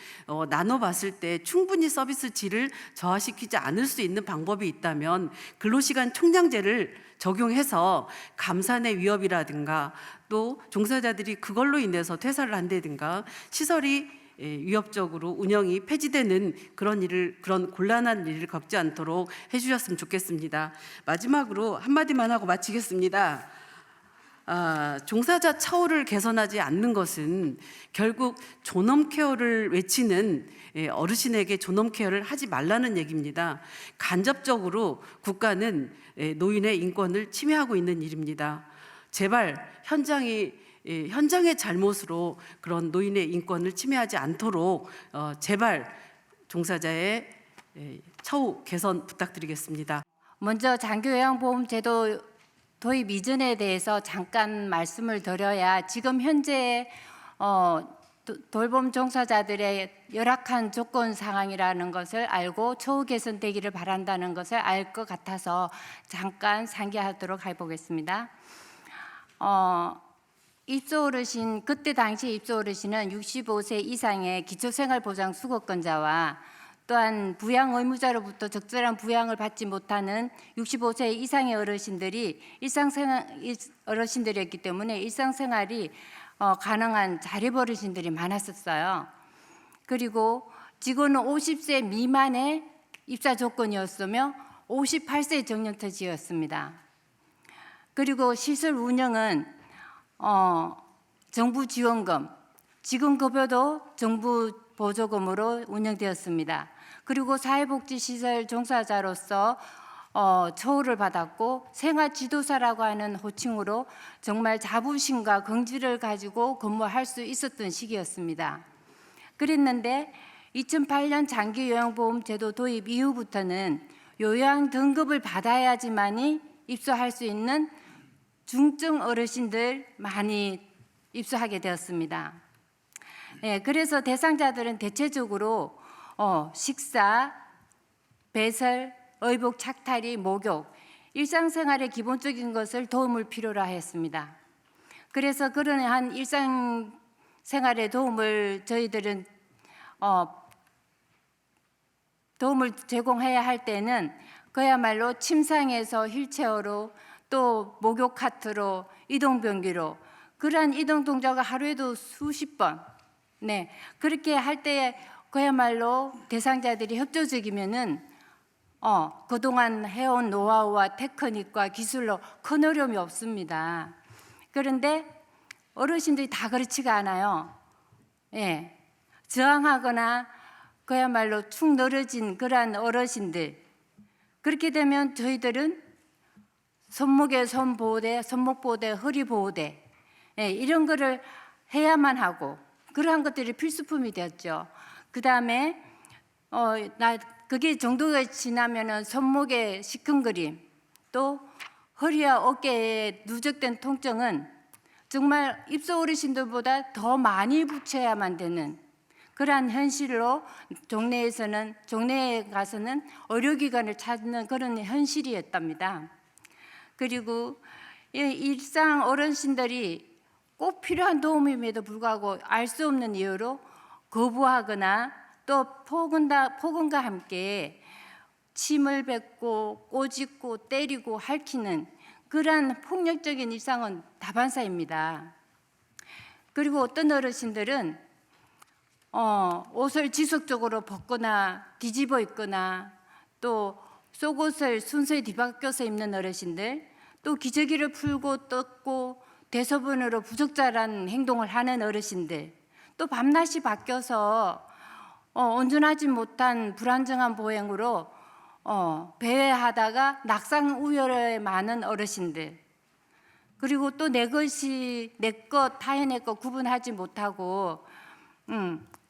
나눠봤을 때 충분히 서비스 질을 저하시키지 않을 수 있는 방법이 있다면 근로시간 총량제를 적용해서 감산의 위협이라든가 또 종사자들이 그걸로 인해서 퇴사를 한다든가 시설이 위협적으로 운영이 폐지되는 그런 곤란한 일을 겪지 않도록 해주셨으면 좋겠습니다. 마지막으로 한마디만 하고 마치겠습니다. 종사자 처우를 개선하지 않는 것은 결국 존엄 케어를 외치는 어르신에게 존엄 케어를 하지 말라는 얘기입니다. 간접적으로 국가는 노인의 인권을 침해하고 있는 일입니다. 제발 현장의 잘못으로 그런 노인의 인권을 침해하지 않도록 제발 종사자의 처우 개선 부탁드리겠습니다.
먼저 장기요양보험제도 도입 이전에 대해서 잠깐 말씀을 드려야 지금 현재 돌봄 종사자들의 열악한 조건 상황이라는 것을 알고 처우 개선되기를 바란다는 것을 알 것 같아서 잠깐 상기하도록 해보겠습니다. 입소 어르신, 그때 당시 입소 어르신은 65세 이상의 기초생활보장 수급권자와 또한 부양 의무자로부터 적절한 부양을 받지 못하는 65세 이상의 어르신들이 어르신들이었기 때문에 일상생활이 가능한 자립 어르신들이 많았었어요. 그리고 지금은 50세 미만의 입사 조건이었으며 58세 정년퇴직이었습니다. 그리고 시설 운영은 정부 지원금, 지금급여도 정부 보조금으로 운영되었습니다. 그리고 사회복지시설 종사자로서 처우를 받았고 생활지도사라고 하는 호칭으로 정말 자부심과 긍지를 가지고 근무할 수 있었던 시기였습니다. 그랬는데 2008년 장기요양보험제도 도입 이후부터는 요양 등급을 받아야지만이 입소할 수 있는 중증 어르신들 많이 입소하게 되었습니다. 그래서 대상자들은 대체적으로 식사, 배설, 의복, 착탈이, 목욕, 일상생활의 기본적인 것을 도움을 필요로 하였습니다. 그래서 그러한 일상생활의 도움을 저희들은 도움을 제공해야 할 때는 그야말로 침상에서 휠체어로 또 목욕 카트로 이동변기로 그러한 이동 동작을 하루에도 수십 번 그렇게 할 때 그야말로 대상자들이 협조적이면은 그동안 해온 노하우와 테크닉과 기술로 큰 어려움이 없습니다. 그런데 어르신들이 다 그렇지가 않아요. 저항하거나 그야말로 축 늘어진 그러한 어르신들, 그렇게 되면 저희들은 손목에 손보호대, 손목보호대, 허리보호대 이런 거를 해야만 하고 그러한 것들이 필수품이 되었죠. 그 다음에 그게 정도가 지나면은 손목에 시큰거림, 또 허리와 어깨에 누적된 통증은 정말 입소 어르신들보다 더 많이 붙여야만 되는 그러한 현실로 종래에 가서는 의료기관을 찾는 그런 현실이었답니다. 그리고 일상 어르신들이 꼭 필요한 도움임에도 불구하고 알 수 없는 이유로 거부하거나 또 폭언과 함께 침을 뱉고 꼬집고 때리고 핥히는 그러한 폭력적인 일상은 다반사입니다. 그리고 어떤 어르신들은 옷을 지속적으로 벗거나 뒤집어 입거나 또 속옷을 순서에 뒤바뀌어서 입는 어르신들, 또 기저귀를 풀고 뜯고 대소변으로 부적절한 행동을 하는 어르신들, 또 밤낮이 바뀌어서 온전하지 못한 불안정한 보행으로 배회하다가 낙상 우열에 많은 어르신들, 그리고 또 내 것이 내 것, 타의 내 것 구분하지 못하고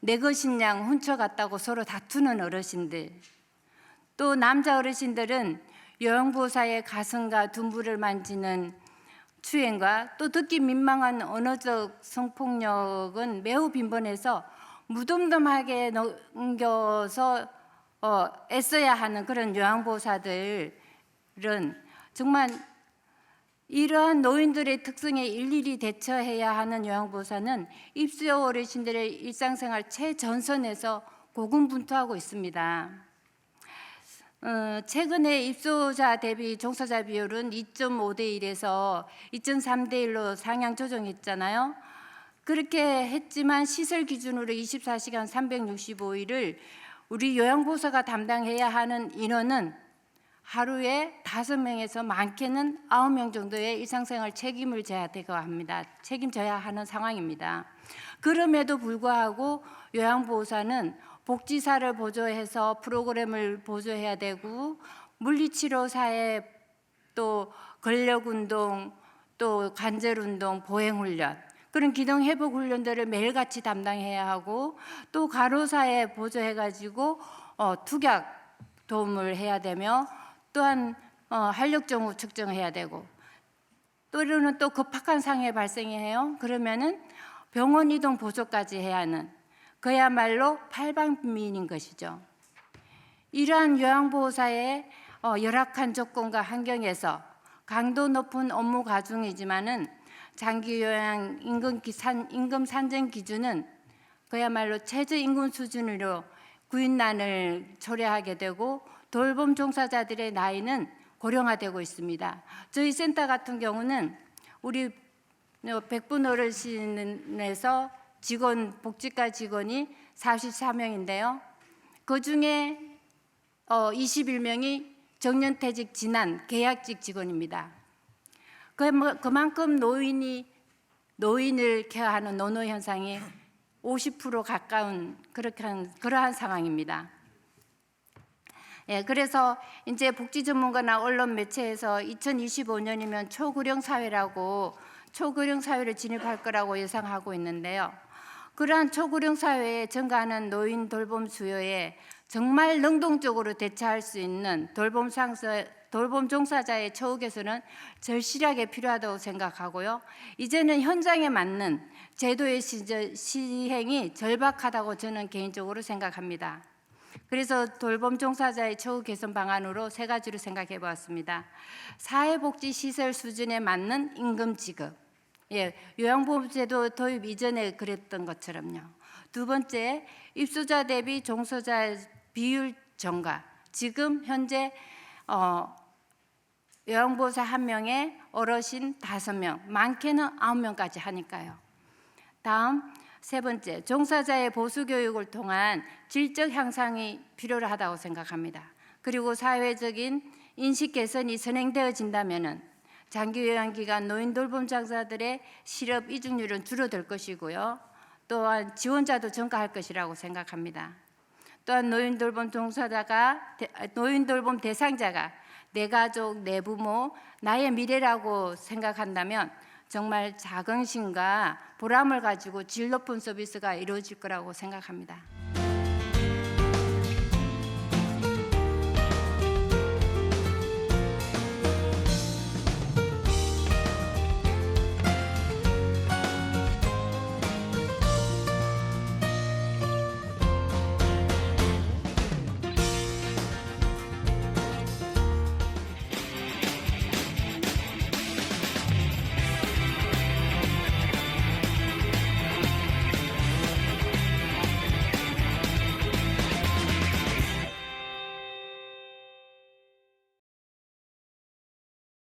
내 것인 양 훔쳐갔다고 서로 다투는 어르신들, 또 남자 어르신들은 요양보호사의 가슴과 둔부를 만지는 추행과 또 듣기 민망한 언어적 성폭력은 매우 빈번해서 무덤덤하게 넘겨서 애써야 하는 그런 요양보호사들은 정말 이러한 노인들의 특성에 일일이 대처해야 하는 요양보호사는 입소 어르신들의 일상생활 최전선에서 고군분투하고 있습니다. 최근에 입소자 대비 종사자 비율은 2.5대 1에서 2.3대 1로 상향 조정했잖아요. 그렇게 했지만 시설 기준으로 24시간 365일을 우리 요양보호사가 담당해야 하는 인원은 하루에 5명에서 많게는 9명 정도의 일상생활 책임을 져야 되고 합니다. 책임져야 하는 상황입니다. 그럼에도 불구하고 요양보호사는 복지사를 보조해서 프로그램을 보조해야 되고 물리치료사에 또 근력운동, 또 관절운동, 보행훈련 그런 기능회복훈련들을 매일같이 담당해야 하고 또 간호사에 보조해가지고 투약 도움을 해야 되며 또한 활력정후 측정해야 되고 또는 또 급박한 상황이 발생해요. 그러면은 병원 이동 보조까지 해야 하는 그야말로 팔방미인인 것이죠. 이러한 요양보호사의 열악한 조건과 환경에서 강도 높은 업무 과중이지만은 장기 요양 임금 산정 기준은 그야말로 최저임금 수준으로 구인난을 초래하게 되고 돌봄 종사자들의 나이는 고령화되고 있습니다. 저희 센터 같은 경우는 우리 100분 어르신에서 복지과 직원이 44명인데요. 그중에 21명이 정년퇴직 지난 계약직 직원입니다. 그만큼 노인을 케어하는 노노 현상이 50% 가까운 그러한 상황입니다. 예, 그래서 이제 복지 전문가나 언론 매체에서 2025년이면 초고령 사회를 진입할 거라고 예상하고 있는데요. 그러한 초고령 사회에 증가하는 노인 돌봄 수요에 정말 능동적으로 대처할 수 있는 돌봄 종사자의 처우 개선은 절실하게 필요하다고 생각하고요. 이제는 현장에 맞는 제도의 시행이 절박하다고 저는 개인적으로 생각합니다. 그래서 돌봄 종사자의 처우 개선 방안으로 3가지로 생각해 보았습니다. 사회복지 시설 수준에 맞는 임금 지급. 예, 요양보험제도 도입 이전에 그랬던 것처럼요. 2번째, 입소자 대비 종사자 비율 증가. 지금 현재 요양보호사 1명에 어르신 5명, 많게는 9명까지 하니까요. 다음 3번째, 종사자의 보수 교육을 통한 질적 향상이 필요하다고 생각합니다. 그리고 사회적인 인식 개선이 선행되어진다면은 장기 요양 기간 노인 돌봄 종사자들의 실업 이직률은 줄어들 것이고요. 또한 지원자도 증가할 것이라고 생각합니다. 또한 노인 돌봄 대상자가 내 가족, 내 부모, 나의 미래라고 생각한다면 정말 자긍심과 보람을 가지고 질 높은 서비스가 이루어질 거라고 생각합니다.